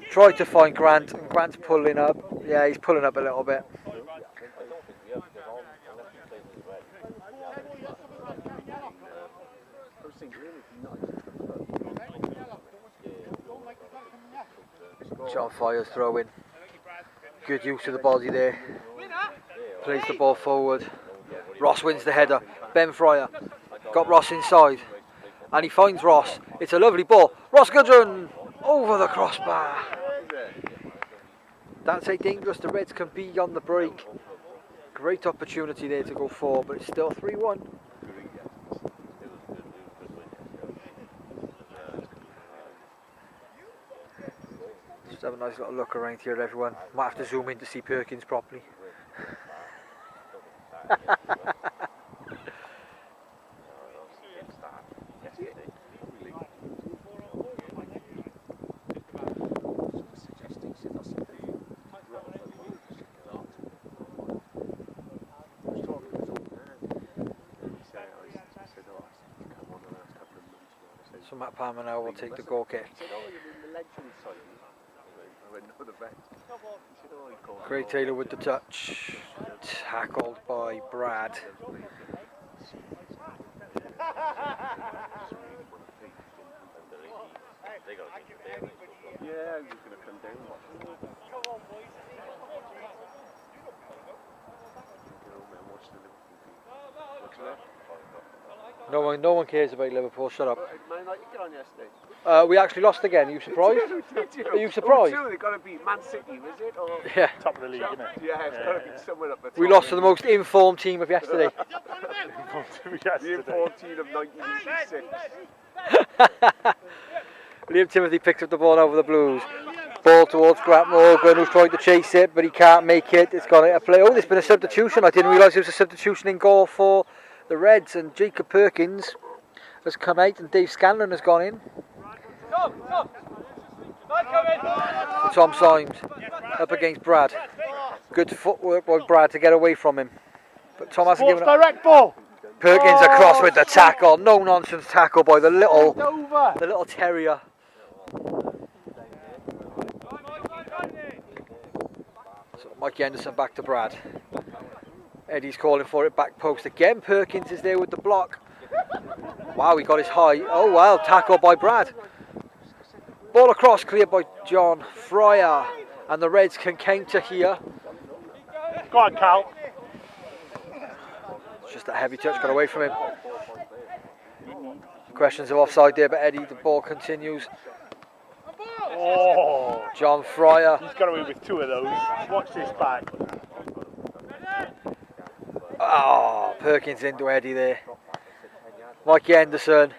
B: Tried to find Grant, and Grant's pulling up. Yeah, he's pulling up a little bit. John Fire's throw in. Good use of the body there. Plays the ball forward. Ross wins the header. Ben Fryer got Ross inside, and he finds Ross. It's a lovely ball. Ross Gudgeon over the crossbar. That's how dangerous the Reds can be on the break. Great opportunity there to go forward, but it's still 3-1. Just have a nice little look around here, everyone. Might have to zoom in to see Perkins properly. So Matt Palmer now will take the goal kick. Craig Taylor with the touch. Tackled by Brad. No one cares about Liverpool. Shut up. We actually lost again. Are you surprised? Are you surprised?
D: They've got to beat Man City, was it? Or
B: Yeah.
A: Top of the league, isn't it?
D: yeah, it's got to be somewhere up the top.
B: We lost to the most informed team of yesterday.
A: Liverpool to yesterday.
D: Year 14 of 1986.
B: Liam Timothy picks up the ball over the Blues. Ball towards Grant Morgan, who's trying to chase it, but he can't make it. It's gone into play. Oh, there's been a substitution. I didn't realise there was a substitution in goal for the Reds, and Jacob Perkins has come out and Dave Scanlon has gone in. Tom Symes up against Brad. Good footwork by Brad to get away from him. But Tom hasn't given up.
A: Direct ball.
B: Perkins across with the tackle. No nonsense tackle by the little terrier. So Mike Henderson back to Brad. Eddie's calling for it, back post again. Perkins is there with the block. Wow, he got his high. Oh wow, tackle by Brad. Ball across, cleared by John Fryer. And the Reds can counter here.
A: Go on, Cal.
B: It's just a heavy touch got away from him. Questions of offside there, but Eddie, the ball continues.
A: Oh,
B: John Fryer.
A: he's got away with 2 of those. Watch this back.
B: Oh, Perkins into Eddie there. Mike Henderson.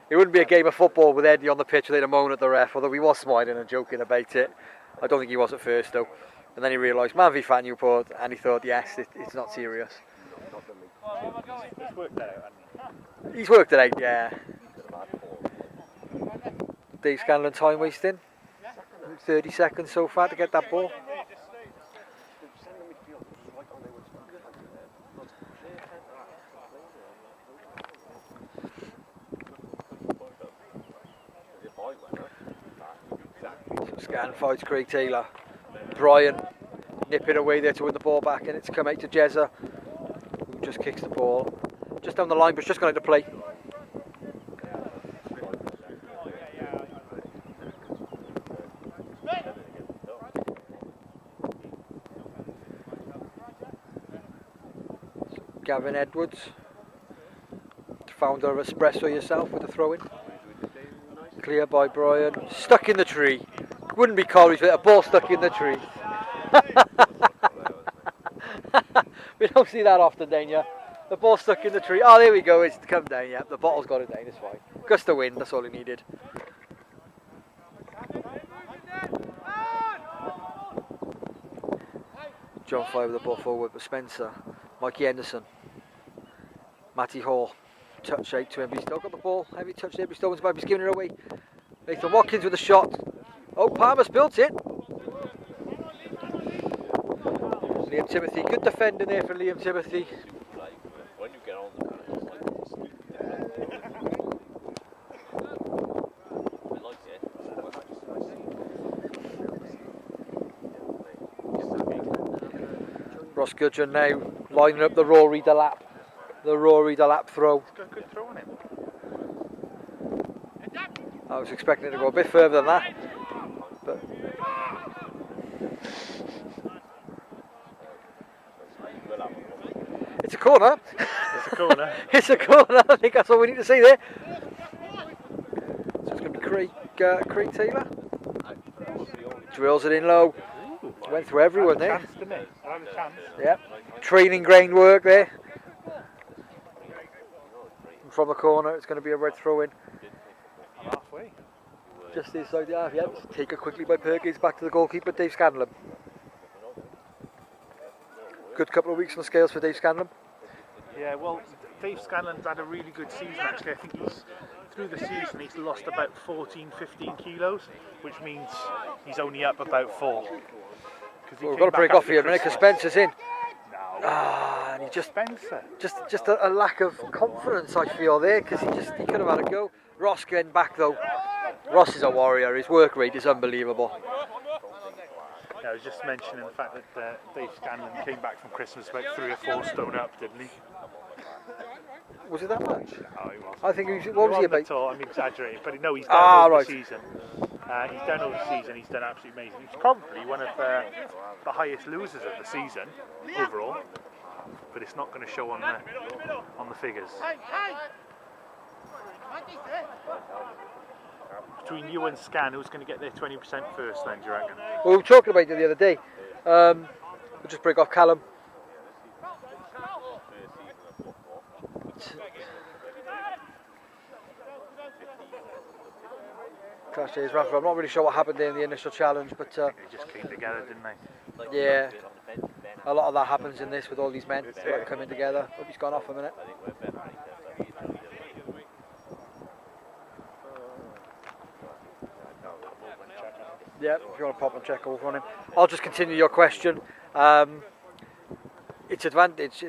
B: It wouldn't be a game of football with Eddie on the pitch without a moan at the ref, although he was smiling and joking about it. I don't think he was at first though. And then he realised MANvFAT Newport, and he thought, yes, it's not serious.
A: He's worked that out, hasn't
B: He's worked it out, yeah. Dave Scanlon time wasting. 30 seconds so far to get that ball. Scan fights Craig Taylor. Brian nipping away there to win the ball back, and it's come out to Jezza, who just kicks the ball just down the line, but it's just gone into play. Gavin Edwards, founder of Espresso yourself, with a throw in. Clear by Brian. Stuck in the tree. Wouldn't be Corey's with a ball stuck in the tree. We don't see that often, don't you? The ball stuck in the tree. Oh, there we go. It's come down. Yeah, the bottle's got it down. It's fine. Gust of wind. That's all he needed. John Fire with the ball forward, but Spencer. Mikey Henderson. Matty Hall. Touch out to him. He's still got the ball. Heavy touch there. He's about. He's giving it away. Nathan Watkins with a shot. Oh, Palmer's built it. Liam Timothy. Good defending there for Liam Timothy. Ross Gudgeon now lining up the Rory Delap. The Rory Delap throw.
A: He's got a good throw on him.
B: I was expecting it to go a bit further than that. But it's a corner.
A: It's a corner.
B: It's a corner. I think that's all we need to see there. So it's going to be Craig Taylor. Drills it in low. Went through everyone there.
A: Chance, didn't he? I had a chance.
B: Yep. Training ground work there. And from the corner, it's going to be a red throw in.
A: I'm halfway.
B: Just inside the half, yep. Taken quickly by Perkins, back to the goalkeeper, Dave Scanlon. Good couple of weeks on the scales for Dave Scanlon.
A: Yeah, well, Dave Scanlon's had a really good season actually. I think through the season he's lost about 14-15 kilos, which means he's only up about 4.
B: We've got to break off here a minute because Spencer's in.
A: No.
B: And he just
A: Spencer.
B: Just a lack of confidence, I feel there, because he could have had a go. Ross getting back though. Ross is a warrior. His work rate is unbelievable.
A: Yeah, I was just mentioning the fact that Dave Scanlon came back from Christmas about 3 or 4 stone up, didn't he?
B: Was it that much?
A: No, he wasn't.
B: I think he was. What was he about?
A: At all. I'm exaggerating, but no, he's done over
B: right.
A: the season. He's done over the season. He's done absolutely amazing. He's probably one of the highest losers of the season overall, but it's not going to show on the figures. between you and Scan, who's going to get their 20% first then, do you reckon?
B: Well, we were talking about it the other day. We'll just break off Callum. Clash Days Raffle. I'm not really sure what happened there in the initial challenge, but
A: They just came together, didn't they?
B: yeah, a lot of that happens in this with all these men like, coming together. Hope he's gone off a minute. Yeah, if you want to pop and check over on him. I'll just continue your question. It's advantage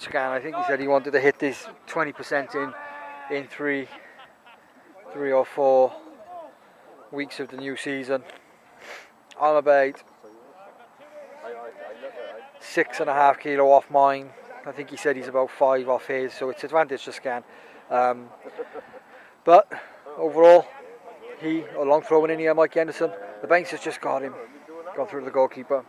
B: Scan. I think he said he wanted to hit this 20% in three or 4 weeks of the new season. I'm about 6.5 kilo off mine. I think he said he's about 5 off his, so it's advantage to Scan. But overall, a long throwing in here, Mike Henderson. The Banks has just got him, gone through to the goalkeeper.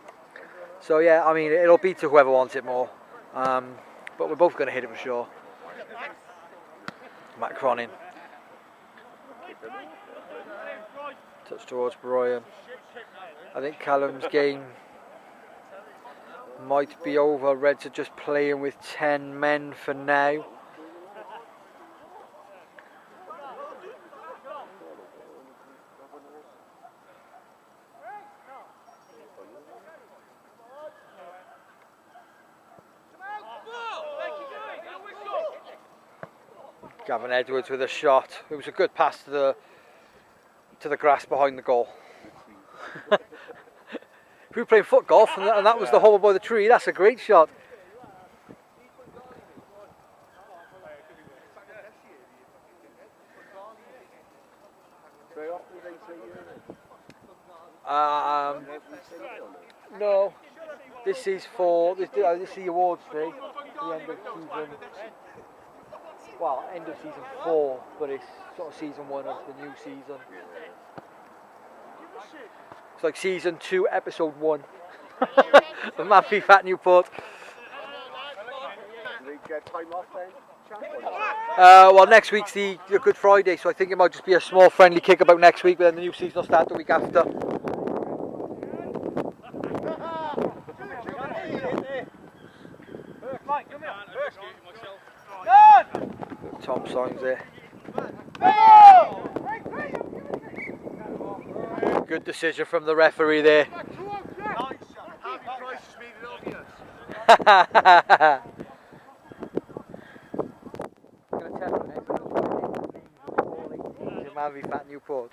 B: So yeah, I mean, it'll be to whoever wants it more. But we're both going to hit it for sure. Matt Cronin. Touch towards Brian. I think Callum's game might be over. Reds are just playing with 10 men for now. Gavin Edwards with a shot. It was a good pass to the grass behind the goal. If we were playing foot golf and that was the hole by the tree, that's a great shot. No, this is the awards day, the end of season. Well, end of season 4, but it's sort of season 1 of the new season. It's like season 2, episode 1 of MANvFAT Newport.
D: Do they get time off then?
B: Well, next week's the Good Friday, so I think it might just be a small friendly kick about next week, but then the new season will start the week after. Tom signs there. Good decision from the referee there. MANvFAT Newport.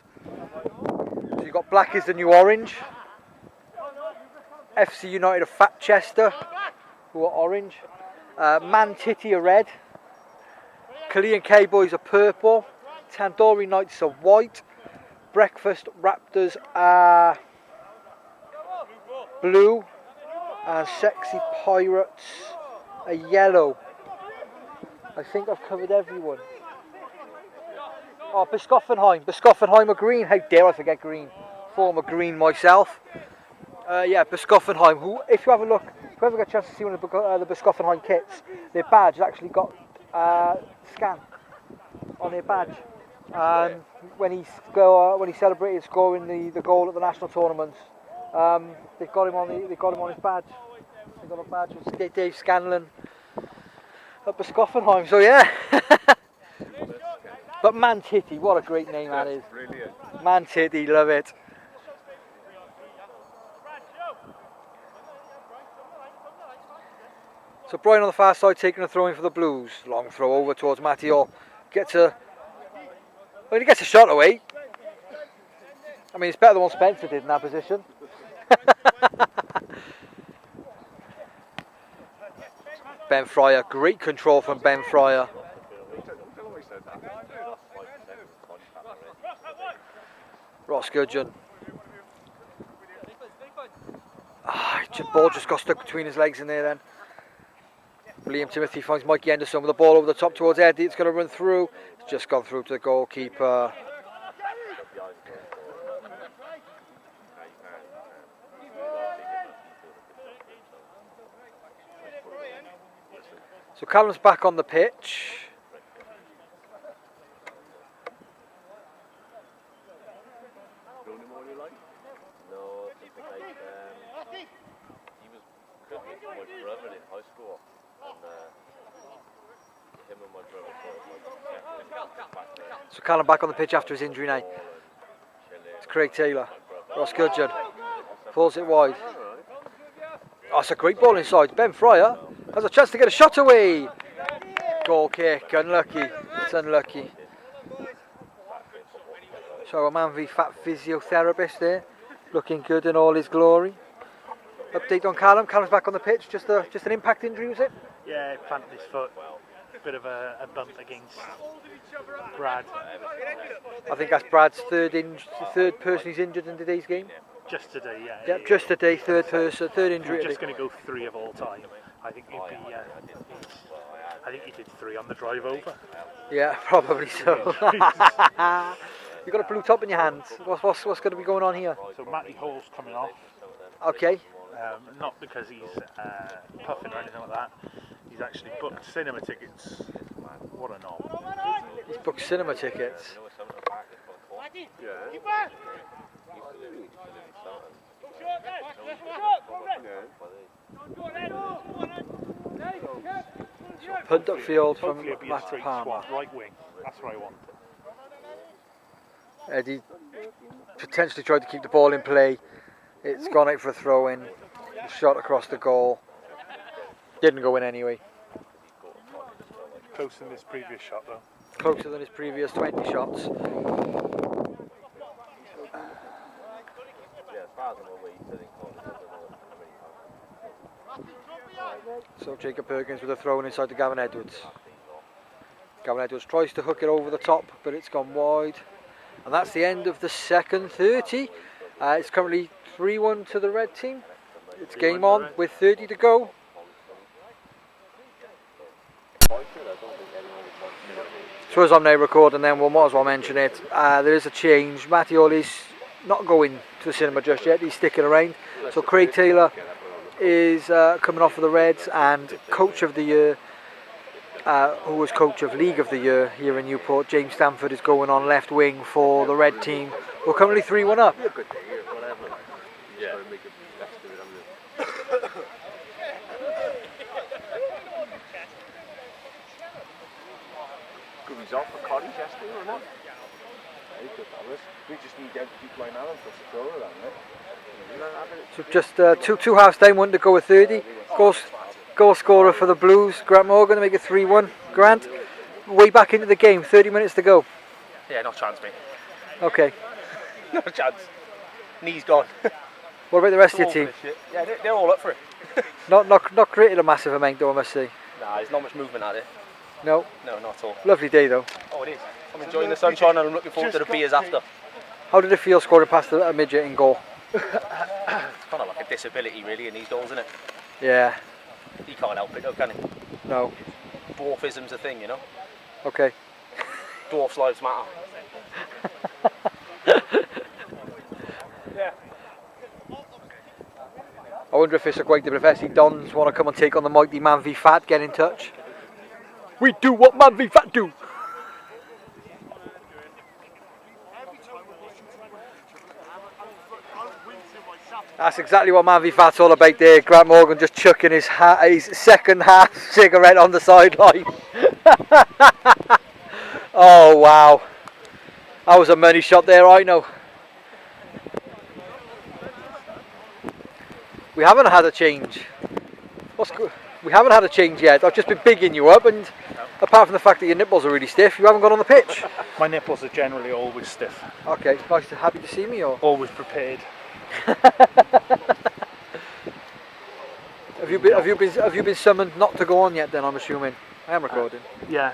B: So you've got black is the new orange. FC United of Fat Chester, who are orange. Man Titty are red. Kali and K-Boys are purple. Tandoori Knights are white. Breakfast Raptors are blue. And Sexy Pirates are yellow. I think I've covered everyone. Oh, Biskoffenheim are green. How dare I forget green? Former green myself. Yeah, Biskoffenheim. Who, if you have a look, if you ever get a chance to see one of the Biskoffenheim kits, their badge has actually got Scan on their badge. And when he celebrated scoring the goal at the national tournaments, they've got him on his badge. They got a badge with Dave Scanlon at Biskoffenheim. So yeah. But Man Titty, what a great name that is.
D: Brilliant.
B: Man Titty, love it. So Brian on the far side taking a throw in for the Blues. Long throw over towards Matteo. He gets a shot away. I mean, it's better than what Spencer did in that position. Ben Fryer, great control from Ben Fryer. Ross Gudgeon. Ball just got stuck between his legs in there then. Liam Timothy finds Mikey Henderson with the ball over the top towards Eddie. It's going to run through. It's just gone through to the goalkeeper. So Callum's back on the pitch.
E: my brother in high school, and him and my brother back there.
B: So Callum back on the pitch after his injury now. It's Craig Taylor. Ross Gudgeon pulls it wide. Oh, it's a great ball inside. Ben Fryer has a chance to get a shot away. Goal kick, unlucky. It's unlucky. So a MANvFAT physiotherapist there, looking good in all his glory. Update on Callum. Callum's back on the pitch. Just an impact injury, was it?
A: Yeah, he planted his foot. Bit of a bump against Brad.
B: I think that's Brad's third person he's injured in today's game.
A: Just today, yeah.
B: Yep, just today, third injury.
A: We're just going to go 3 of all time. I think he'd be. I think he did 3 on the drive over.
B: Yeah, probably so. You've got a blue top in your hand. What's going to be going on here?
A: So Matty Hall's coming off.
B: Okay.
A: Not because he's puffing or anything like that. He's actually booked cinema tickets. What a knob.
B: He's booked cinema tickets. Punt upfield from
A: Hopefully it'll be a
B: Matt
A: straight
B: Palmer.
A: swap, right wing. That's what I want.
B: Eddie potentially tried to keep the ball in play. It's gone out for a throw in. Shot across the goal. Didn't go in anyway.
A: Closer than this previous shot though.
B: Closer than his previous 20 shots.
E: Yeah, as far as I'm aware, he said I don't know how many times.
B: So Jacob Perkins with a throw in inside to Gavin Edwards. Gavin Edwards tries to hook it over the top, but it's gone wide. And that's the end of the second 30. It's currently 3-1 to the red team. It's game on with 30 to go. So as I'm now recording then, we might as well mention it. There is a change. Matty Olley's not going to the cinema just yet. He's sticking around. So Craig Taylor is coming off for the Reds, and Coach of the Year, who was Coach of League of the Year here in Newport, James Stanford, is going on left wing for the red team. We're currently 3-1 up.
D: Good result for Corrie yesterday, wasn't it? We just need them to keep playing on for Sakura, right?
B: So just two halves time, 1 to go with 30. Goal scorer for the Blues, Grant Morgan, to make it 3-1. Grant, way back into the game, 30 minutes to go.
F: Yeah, no chance, mate.
B: Okay.
F: No chance. Knee's gone.
B: What about the rest of your team?
F: Yeah, they're all up for it.
B: Not created a massive amount though, I must say.
F: Nah, there's not much movement out there.
B: No?
F: No, not at all.
B: Lovely day though.
F: Oh, it is. I'm enjoying the sunshine and I'm looking forward to the beers after.
B: How did it feel scoring past a midget in goal?
F: It's kind of like a disability really in these goals, isn't it?
B: Yeah.
F: He can't help it though, can he?
B: No.
F: Dwarfism's a thing, you know?
B: Okay.
F: Dwarfs' lives matter.
B: I wonder if it's a great if SC Dons want to come and take on the mighty MANvFAT, get in touch. We do what MANvFAT do. That's exactly what MANvFAT's all about there. Grant Morgan just chucking his second half cigarette on the sideline. Oh wow. That was a money shot there, I know. We haven't had a change. We haven't had a change yet. I've just been bigging you up, and apart from the fact that your nipples are really stiff, you haven't gone on the pitch.
A: My nipples are generally always stiff.
B: Okay, nice to happy to see me, or
A: always prepared.
B: Have you been summoned not to go on yet? Then I'm assuming. I am recording.
A: Yeah.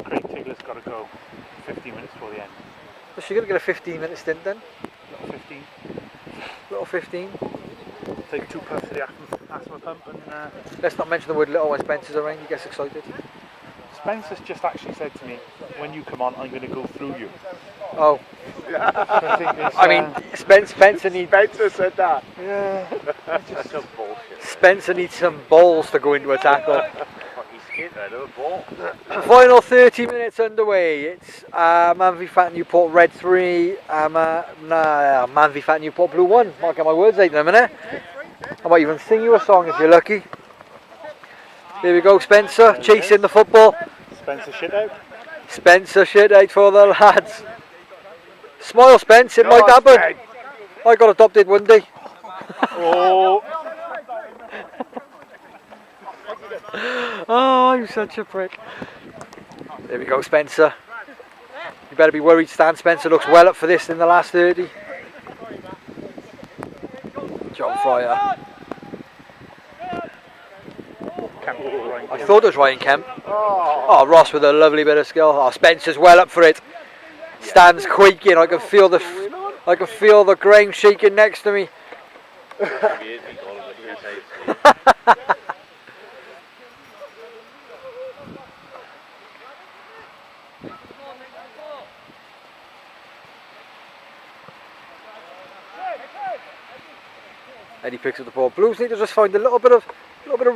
A: Craig Taylor's got to go 15 minutes before the end.
B: So she's going to get a 15-minute stint then.
A: Little 15.
B: Little 15.
A: Take 2 puffs of the asthma pump and.
B: Let's not mention the word little when Spencer's around. He gets excited.
A: Spencer's just actually said to me, "When you come on, I'm going to go through you."
B: Oh. I mean, Spencer needs.
D: Spencer said that.
B: Yeah.
E: That's some bullshit.
B: Spencer needs some balls to go into a tackle.
E: He's scared out of the ball.
B: The final 30 minutes underway. It's MANvFAT Newport Red 3, MANvFAT Newport Blue 1. Might get my words out in a minute. I might even sing you a song if you're lucky. Here we go, Spencer, chasing the football.
A: Spencer shit out.
B: Spencer shit out for the lads. Smile, Spence, it might happen. I got adopted one day.
A: Oh.
B: Oh, I'm such a prick. There we go, Spencer. You better be worried, Stan. Spencer looks well up for this in the last 30. John Fryer. I thought it was Ryan Kemp. Oh, Ross with a lovely bit of skill. Oh, Spencer's well up for it. Stan's quaking. I can feel the ground shaking next to me. Eddie picks up the ball. Blues need to just find a little bit of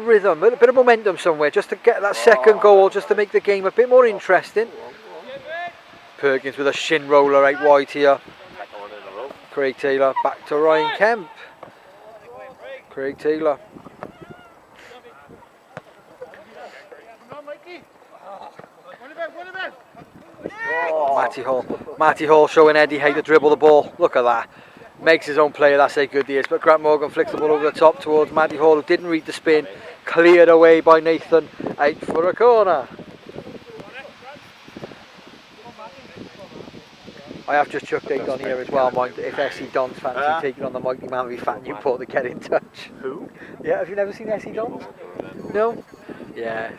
B: rhythm, a little bit of momentum somewhere, just to get that second goal, just to make the game a bit more interesting. Perkins with a shin roller out wide here. Craig Taylor back to Ryan Kemp. Craig Taylor. Matty Hall showing Eddie how to dribble the ball. Look at that. Makes his own player, that's how good he is. But Grant Morgan flicks the ball over the top towards Matty Hall, who didn't read the spin. Cleared away by Nathan, out for a corner. I have just chucked 8 on here as well, mind. If SE Dons fancy taking on the mighty MANvFAT Newport, to get in touch.
A: Who?
B: Yeah, have you never seen SE Dons? No? Yeah.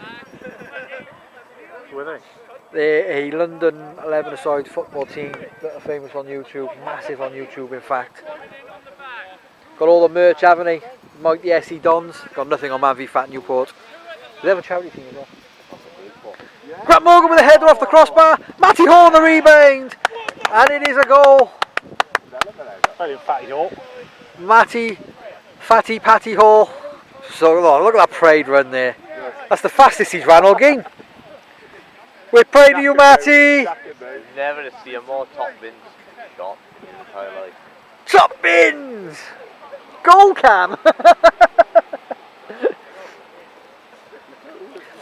A: Who are they?
B: They're a London 11-a-side football team that are famous on YouTube, massive on YouTube in fact. Got all the merch, haven't they? Mighty SE Dons. Got nothing on MANvFAT Newport. They have a charity team as well. Grant Morgan with a header off the crossbar. Matty Hall on the rebound. And it is a goal.
A: Fatty Hall.
B: Matty, Fatty Patty Hall. So look at that parade run there. That's the fastest he's ran all game. We're proud of you, Matty.
E: Never see a more top bins shot in his entire life.
B: Top bins. Goal cam.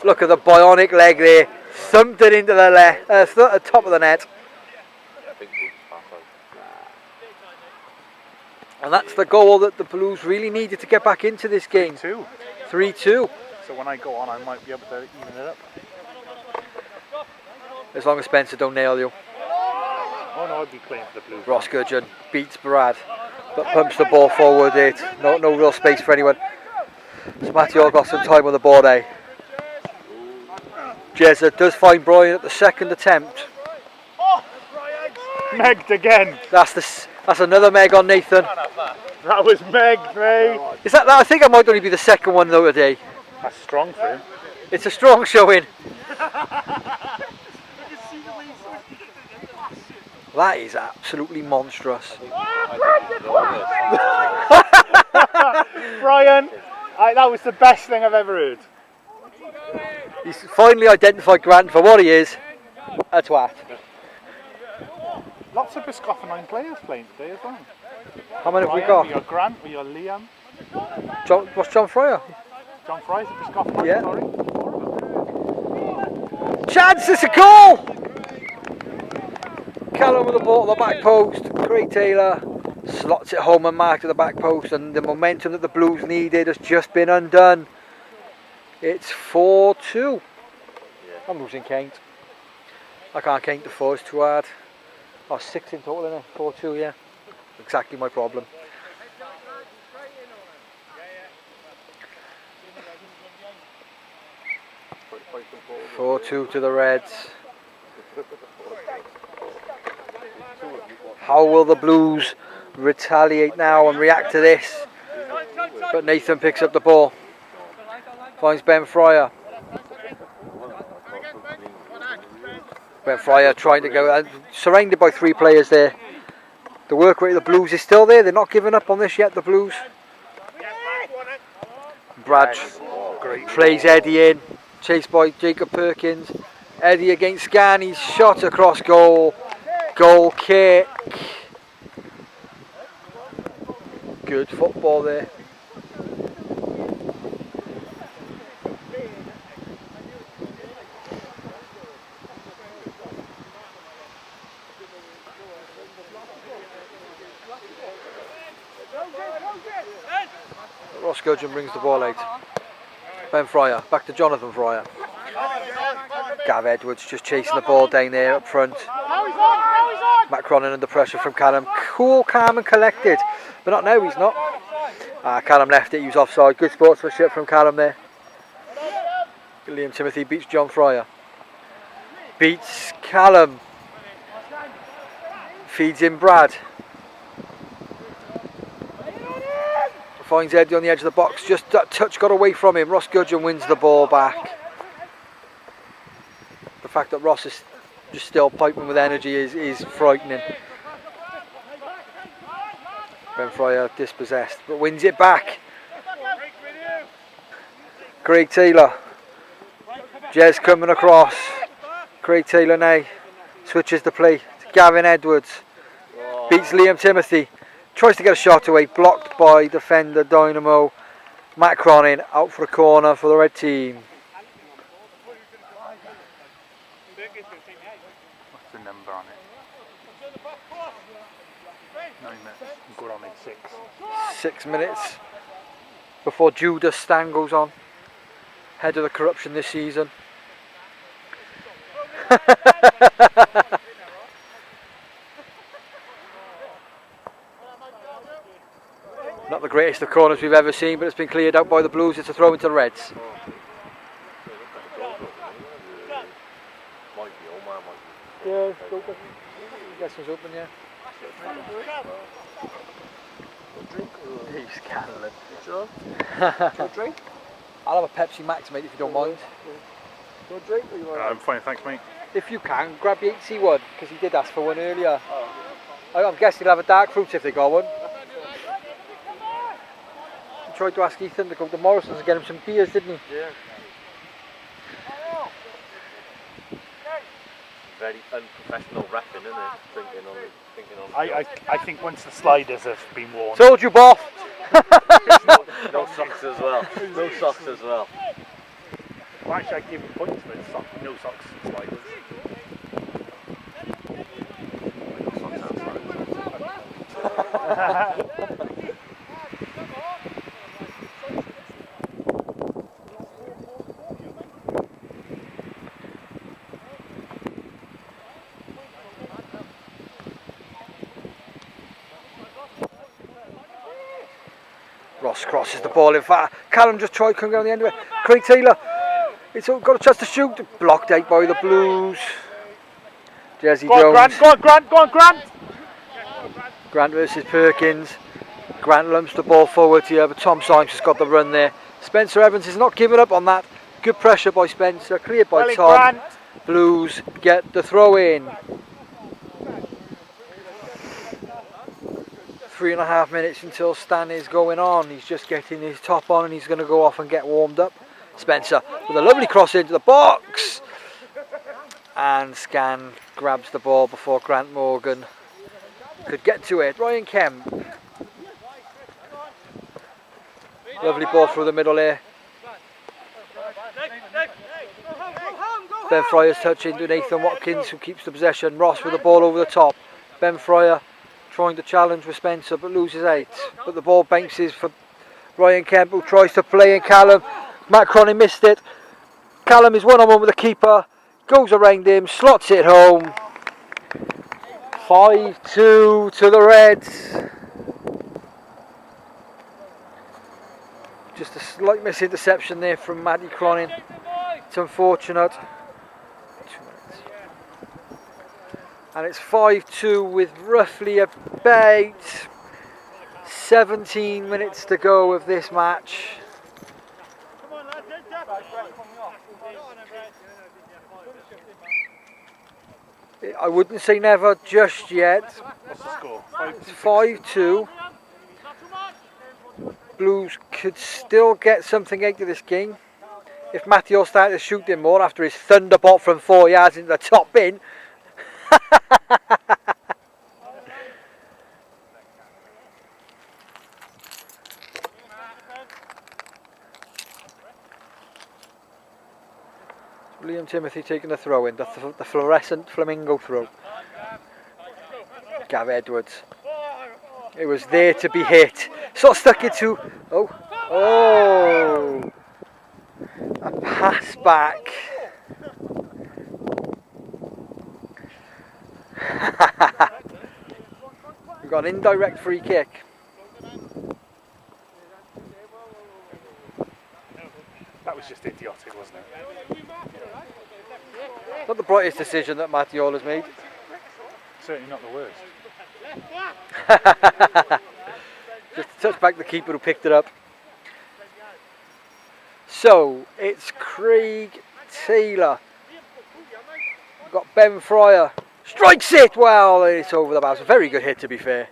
B: Look at the bionic leg there. Thumped it into the top of the net. And that's the goal that the Blues really needed to get back into this game.
A: 3-2.
B: 3-2.
A: So when I go on, I might be able to even it up.
B: As long as Spencer don't nail you.
A: Oh no, I'd be playing for the Blues.
B: Ross Gudgeon beats Brad, but pumps the ball forward. No real space for anyone. So Matthew got some time on the board, eh? Jezza does find Brian at the second attempt.
A: Megged again.
B: That's another Meg on Nathan.
A: That was Megged, mate.
B: Is that? I think I might only be the second one though today.
A: That's strong for him.
B: It's a strong showing. That is absolutely monstrous.
A: Brian, that was the best thing I've ever heard.
B: He's finally identified Grant for what he is, a twat.
A: Lots of Biscoffenheim players playing today as well.
B: How many have we
A: We
B: got?
A: got Grant, we got Liam.
B: What's John Fryer?
A: John Fry's a Biscoffenheim,
B: Yeah.
A: sorry.
B: Chance, it's a goal! Callum with the ball at the back post. Craig Taylor slots it home and marked at the back post, and the momentum that the Blues needed has just been undone. It's 4-2. I'm losing count. I can't count to 4, it's too hard. Oh, 6 in total, isn't it? 4-2, yeah. Exactly my problem. Four 2 to the Reds. How will the Blues retaliate now and react to this? But Nathan picks up the ball. Finds Ben Fryer. Ben Fryer trying to go, surrounded by 3 players there. The work rate of the Blues is still there. They're not giving up on this yet, the Blues. Brad plays Eddie in. Chased by Jacob Perkins. Eddie against Scan. He's shot across goal. Goal kick. Good football there. Ross Gudgeon brings the ball out. Ben Fryer, back to Jonathan Fryer. Gav Edwards just chasing the ball down there up front. Matt Cronin under pressure from Callum. Cool, calm and collected. But not now, he's not. Callum left it, he was offside. Good sportsmanship from Callum there. Liam Timothy beats John Fryer. Beats Callum. Feeds in Brad. Finds Eddie on the edge of the box. Just that touch got away from him. Ross Gudgeon wins the ball back. The fact that Ross is just still piping with energy is frightening. Ben Fryer dispossessed, but wins it back. Craig Taylor. Jez coming across. Craig Taylor now switches the play to Gavin Edwards. Beats Liam Timothy. Tries to get a shot away. Blocked by defender Dynamo. Matt Cronin out for a corner for the red team.
A: What's the number on it? 9 minutes. Good on it, 6.
B: 6 minutes before Judas Stan goes on. Head of the corruption this season. Not the greatest of corners we've ever seen, but it's been cleared out by the Blues. It's a throw into the Reds. Yeah, open. Guess was open, yeah. He's Caroline.
D: Sure? Do a drink?
B: I'll have a Pepsi Max, mate, if you don't mind.
D: Do a drink? Or you want
A: I'm fine, thanks, mate.
B: If you can, grab the 8C1, because he did ask for one earlier. I'm guessing he'll have a dark fruit if they got one. He tried to ask Ethan to go to Morrison's and get him some beers, didn't he?
D: Yeah.
E: Very unprofessional rapping, isn't it? Thinking on
A: I think once the sliders have been worn.
B: Told you, Boff!
E: no socks as well. No socks as well.
A: Well, actually, I give him points for it. No socks and sliders.
B: Ross crosses the ball in far. Callum just tried coming down the end of it. Craig Taylor. It's got a chance to shoot. Blocked out by the Blues. Jesse Jones.
A: Go on, Grant!
B: Grant versus Perkins. Grant lumps the ball forward here, but Tom Symes has got the run there. Spencer Evans is not giving up on that. Good pressure by Spencer. Cleared by Tom.
A: Grant.
B: Blues get the throw in. 3.5 minutes until Stan is going on. He's just getting his top on and he's going to go off and get warmed up. Spencer with a lovely cross into the box. And Scan grabs the ball before Grant Morgan could get to it. Ryan Kemp. Lovely ball through the middle here. Ben Fryer's touching to Nathan Watkins, who keeps the possession. Ross with the ball over the top. Ben Fryer trying to challenge with Spencer but loses out. But the ball bounces for Ryan Kemp, who tries to play in Callum. Matt Cronin missed it. Callum is one-on-one with the keeper. Goes around him, slots it home. 5-2 to the Reds. Just a slight misinterception there from Matty Cronin. It's unfortunate. And it's 5-2 with roughly about 17 minutes to go of this match. I wouldn't say never just yet.
A: What's the score?
B: It's 5-2. Blues could still get something out of this game if Matthew started shooting more after his thunderbolt from 4 yards into the top bin. Liam Timothy taking the throw in, the fluorescent flamingo throw. Gav Edwards. It was there to be hit. sort of stuck into. Oh, a pass back. We've got an indirect free kick.
A: That was just idiotic, wasn't it?
B: Not the brightest decision that Mattiola's made.
A: Certainly not the worst.
B: Just to touch back the keeper who picked it up. So it's Craig Taylor. We've got Ben Fryer. Strikes it! Well, it's over the bar. It's a very good hit, to be fair.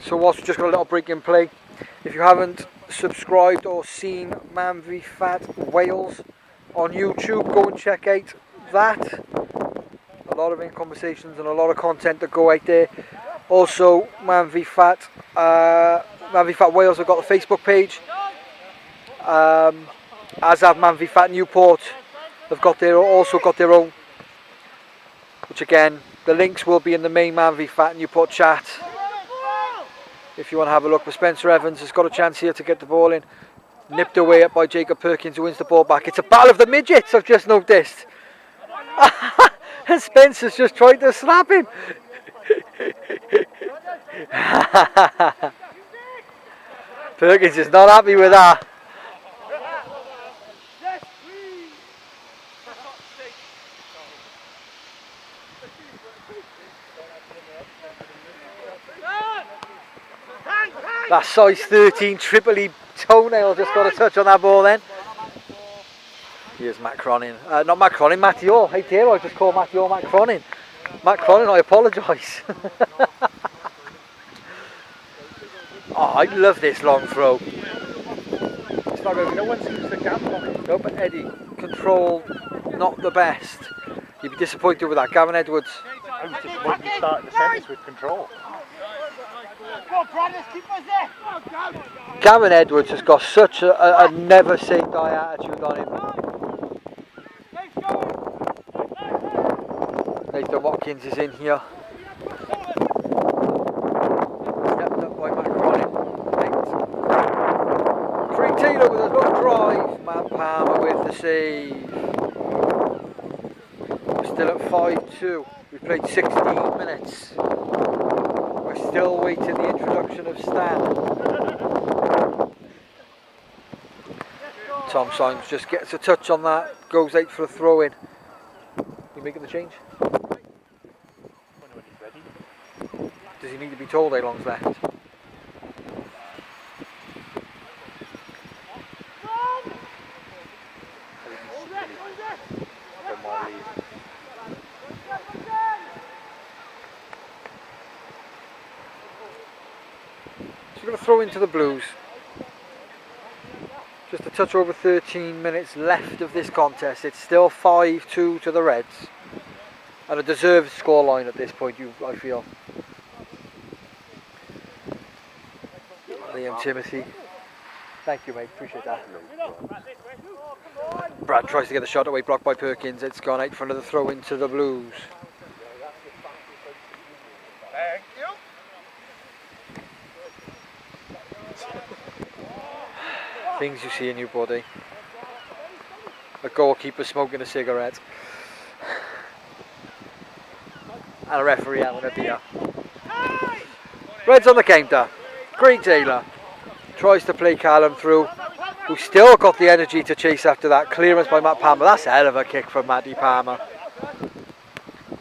B: So whilst we've just got a little break in play, if you haven't subscribed or seen MANvFAT Wales on YouTube, go and check out that. A lot of conversations and a lot of content that go out there. Also, MANvFAT Wales have got the Facebook page, as have MANvFAT Newport. They've also got their own, which again, the links will be in the main MANvFAT Newport chat. If you want to have a look, but Spencer Evans has got a chance here to get the ball in. Nipped away up by Jacob Perkins, who wins the ball back. It's a battle of the midgets, I've just noticed. And Spencer's just tried to slap him. Perkins is not happy with that. That size 13 Triple E toenail just got a touch on that ball then. Here's Matt Cronin. Not Matt Cronin, Matty Orr. Hey dear, I just called Matty Orr Matt Cronin. Matt Cronin, I apologise. Oh, I love this long throw.
A: It's not really, no one seems to gamble on it.
B: No, but Eddie, control not the best. You'd be disappointed with that. Gavin Edwards.
A: I was disappointed he started the sentence with control.
B: Gavin Edwards has got such a never say die attitude on him. Nathan Watkins is in here. Stepped up by Matt Cronin. Craig Taylor with a long drive. Matt Palmer with the save. We're still at 5-2. We've played 16 minutes. We're still waiting the introduction of Stan. Tom Symes just gets a touch on that, goes out for a throw in. You making the change? Does he need to be told how long's left? So we're going to throw into the Blues. Just a touch over 13 minutes left of this contest. It's still 5-2 to the Reds. And a deserved scoreline at this point, I feel. Liam Timothy. Thank you, mate. Appreciate that. Brad tries to get the shot away, blocked by Perkins. It's gone out for another throw into the Blues.
D: Thank you.
B: Things you see in Newport, eh? A goalkeeper smoking a cigarette. And a referee having a beer. Reds on the counter. Craig Taylor tries to play Callum through, who still got the energy to chase after that. Clearance by Matt Palmer. That's a hell of a kick from Matty Palmer.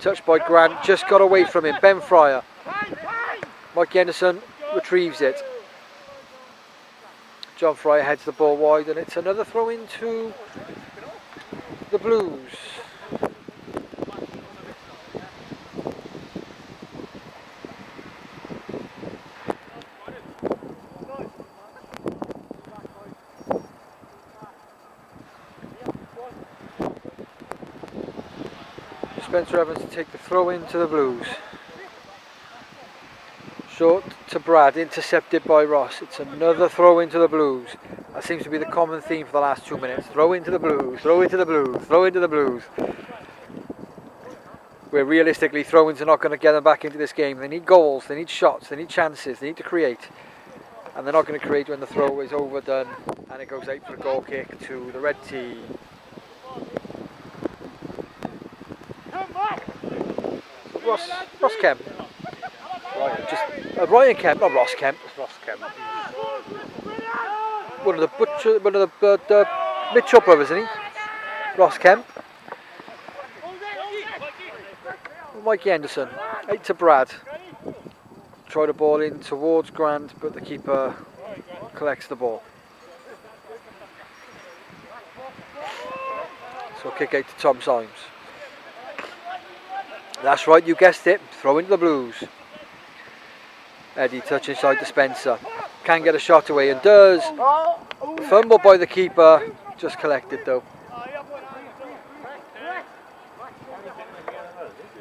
B: Touched by Grant, just got away from him. Ben Fryer. Mike Henderson retrieves it. John Fryer heads the ball wide, and it's another throw into the Blues. Spencer Evans to take the throw into the Blues. Short to Brad, intercepted by Ross. It's another throw into the Blues. That seems to be the common theme for the last 2 minutes. Throw into the Blues, throw into the Blues, throw into the Blues. Where realistically throw-ins are not going to get them back into this game. They need goals, they need shots, they need chances, they need to create. And they're not going to create when the throw is overdone and it goes out for a goal kick to the red team. Ross Kemp. Ryan Kemp, not Ross Kemp.
D: Ross Kemp.
B: One of the Mitchell brothers, isn't he? Ross Kemp. Mikey Henderson, 8 to Brad. Try the ball in towards Grant, but the keeper collects the ball. So kick out to Tom Symes. That's right, you guessed it. Throw into the Blues. Eddie touch inside to Spencer. Can get a shot away and does. Fumble by the keeper. Just collected though.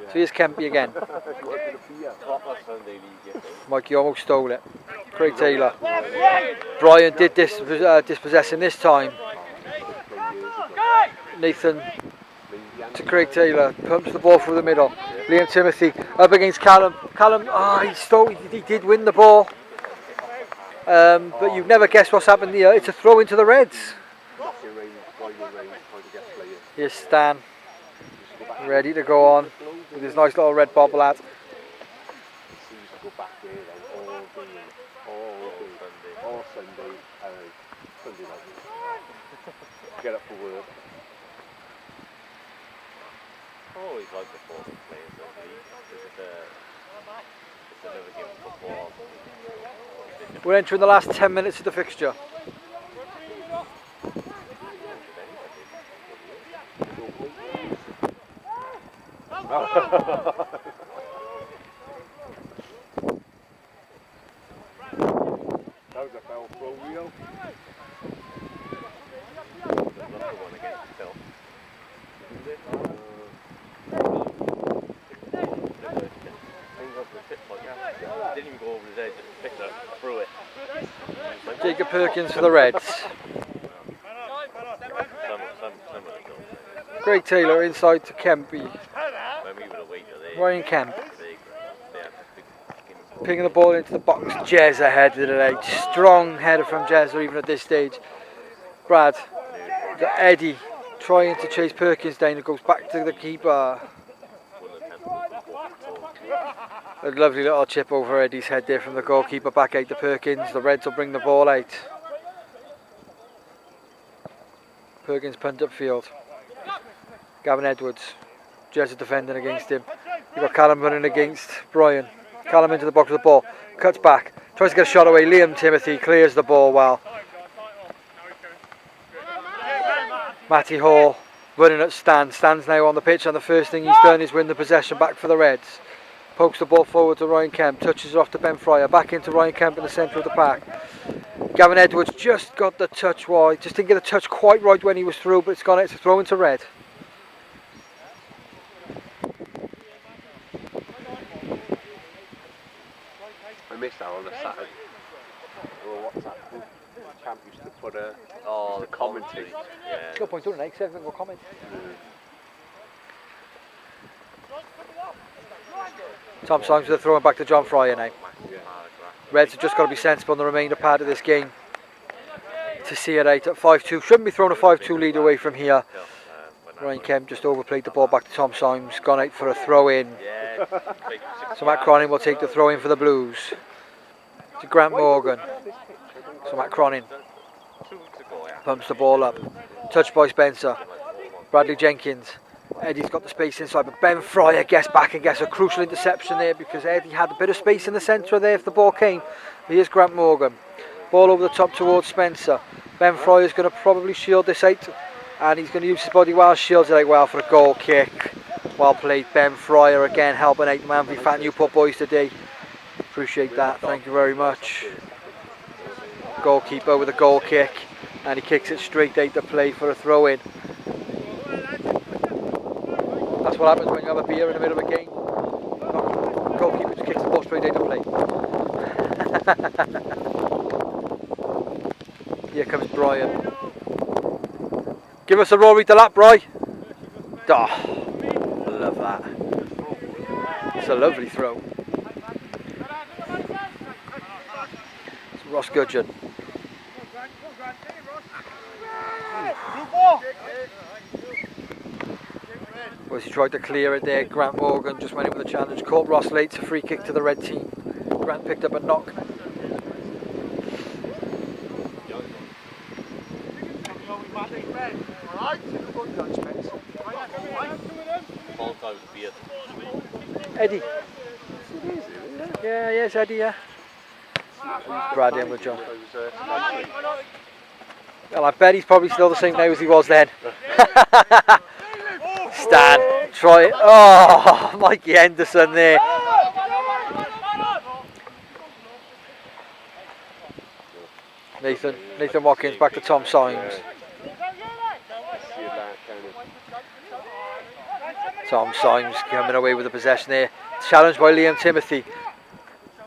B: So here's Kempy again. Mikey almost stole it. Craig Taylor. Brian did dispossess him this time. Nathan to Craig Taylor. Pumps the ball through the middle. Liam Timothy up against Callum. Callum, he did win the ball. But you've never guessed what's happened here. It's a throw into the Reds. Here's Stan. Ready to go on with his nice little red bobble hat.
D: All Sunday, get up for work.
E: Always like the foreign players, don't they? It's another game of football.
B: We're entering the last 10 minutes of the fixture.
D: That was a foul throw, Rio.
E: Didn't even go over his head, just picked it up, threw it.
B: Jacob Perkins for the Reds.
E: Some of the goals.
B: Craig Taylor inside to Kempy.
E: When we were away,
B: Ryan Kemp. Pinging the ball into the box. Jez ahead with it out. Strong header from Jez, or even at this stage. Brad. Eddie trying to chase Perkins down. It goes back to the keeper. A lovely little chip over Eddie's head there from the goalkeeper, back out to Perkins. The Reds will bring the ball out. Perkins punt upfield. Gavin Edwards. Jez defending against him. You've got Callum running against Brian. Callum into the box with the ball. Cuts back. Tries to get a shot away. Liam Timothy clears the ball well. Matty Hall running at Stan. Stan's now on the pitch, and the first thing he's done is win the possession back for the Reds. Pokes the ball forward to Ryan Kemp. Touches it off to Ben Fryer. Back into Ryan Kemp in the centre of the pack. Gavin Edwards just got the touch wide. Just didn't get the touch quite right when he was through, but it's gone out. It's a throw into red.
D: I missed that on a Saturday. Or what's that? Champ used to put the commentary.
E: Yeah.
B: Good point, don't it? 7 will comment. Tom Symes with a throw back to John Fryer now. Reds have just got to be sensible in the remainder part of this game to see it out at 5-2. Shouldn't be throwing a 5-2 lead away from here. Ryan Kemp just overplayed the ball back to Tom Symes. Gone out for a throw in. So Matt Cronin will take the throw in for the Blues. To Grant Morgan. So Matt Cronin pumps the ball up. Touched by Spencer. Bradley Jenkins. Eddie's got the space inside, but Ben Fryer gets back and gets a crucial interception there because Eddie had a bit of space in the centre there if the ball came. Here's Grant Morgan. Ball over the top towards Spencer. Ben Fryer's going to probably shield this out, and he's going to use his body well, shields it out well for a goal kick. Well played, Ben Fryer again helping out the MANvFAT Newport boys today. Appreciate that, thank you very much. Goalkeeper with a goal kick, and he kicks it straight out to play for a throw in. That's what happens when you have a beer in the middle of a game. Goalkeeper just kicks the ball straight out to play. Here comes Brian. Give us a Rory to lap, Bri. Oh, love that. It's a lovely throw. It's Ross Gudgeon. Well, he tried to clear it there. Grant Morgan just went in with a challenge. Caught Ross late. It's a free kick to the red team. Grant picked up a knock. Eddie. Yeah, yes, Eddie, yeah. Brad in with John. Well, I bet he's probably still the same now as he was then. Stan, try it. Oh, Mikey Henderson there. Nathan Watkins back to Tom Symes. Tom Symes coming away with the possession there. Challenged by Liam Timothy.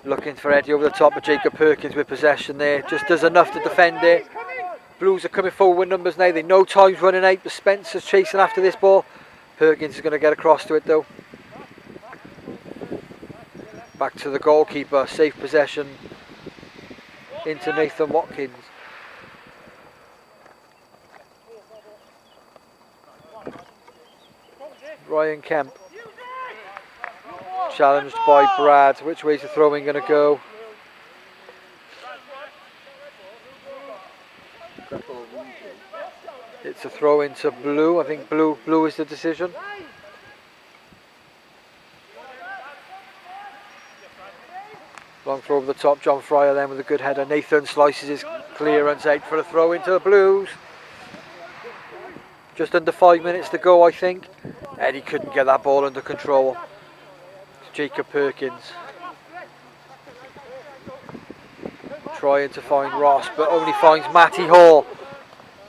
B: Looking for Eddie over the top of Jacob Perkins with possession there. Just does enough to defend there. Blues are coming forward with numbers now. They know time's running out, but Spencer's chasing after this ball. Perkins is going to get across to it though. Back to the goalkeeper. Safe possession into Nathan Watkins. Ryan Kemp. Challenged by Brad. Which way's the throwing going to go? It's a throw into Blue. I think Blue is the decision. Long throw over the top. John Fryer then with a good header. Nathan slices his clearance out for a throw into the Blues. Just under 5 minutes to go, I think. Eddie couldn't get that ball under control. It's Jacob Perkins. Trying to find Ross, but only finds Matty Hall.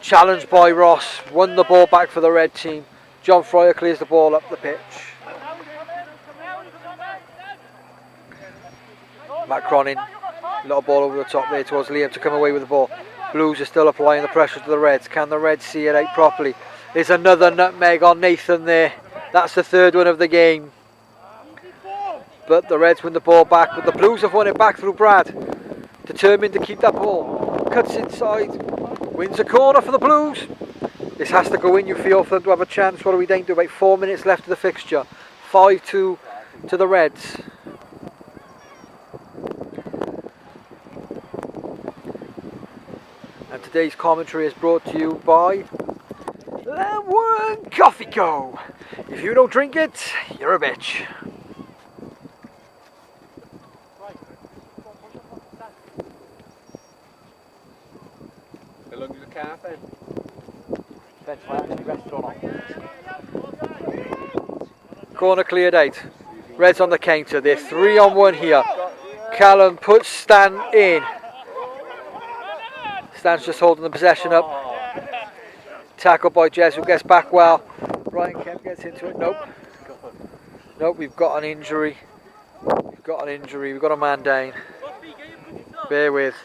B: Challenged by Ross. Won the ball back for the red team. John Fryer clears the ball up the pitch. Matt Cronin. Little ball over the top there towards Liam to come away with the ball. Blues are still applying the pressure to the Reds. Can the Reds see it out properly? There's another nutmeg on Nathan there. That's the third one of the game. But the Reds win the ball back. But the Blues have won it back through Brad. Determined to keep that ball. Cuts inside. Wins a corner for the Blues. This has to go in, you feel, for them to have a chance. What are we down to? About 4 minutes left of the fixture. 5-2 to the Reds. And today's commentary is brought to you by Lemon Coffee Co. If you don't drink it, you're a bitch.
E: How long is the car then?
B: Depends where actually rested or not. Corner cleared out. Reds on the counter. They're 3-on-1 here. Callum puts Stan in. Stan's just holding the possession up. Tackled by Jez, who gets back well. Ryan Kemp gets into it. Nope. Nope, we've got an injury. We've got a man down. Bear with.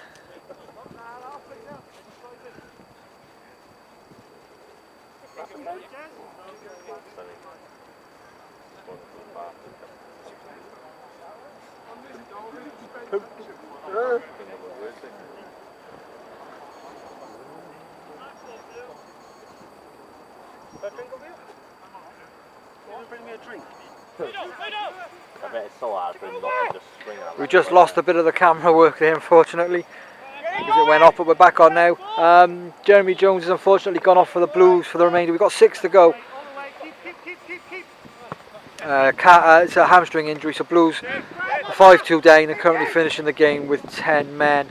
E: I bet it's so hard for him not to just swing out.
B: We just lost a bit of the camera work there, unfortunately, because it went off, but we're back on now. Jeremy Jones has unfortunately gone off for the Blues for the remainder. We've got 6 to go. It's a hamstring injury, so Blues 5-2 down and currently finishing the game with 10 men.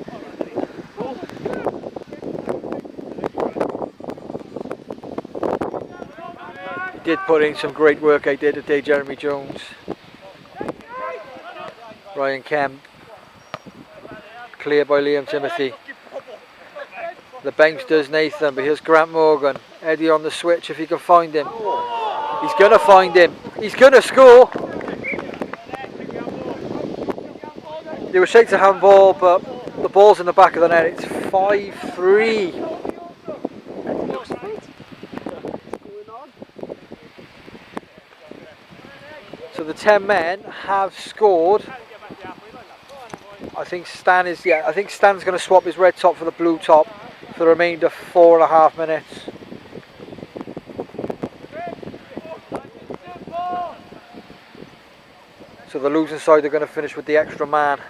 B: Did put in some great work, I did today, Jeremy Jones. Ryan Kemp. Clear by Liam Timothy. The bench does Nathan, but here's Grant Morgan. Eddie on the switch if he can find him. He's going to find him. He's going to score. They were shaped to handball, but the ball's in the back of the net. It's 5-3. So the 10 men have scored. I think Stan is, I think Stan's going to swap his red top for the blue top for the remainder 4.5 minutes. So the losing side are going to finish with the extra man.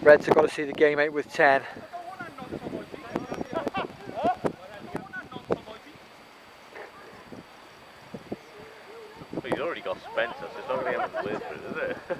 B: Reds have got to see the game out with 10.
E: But he's already got Spencer, so it's not going to end up with it, is it?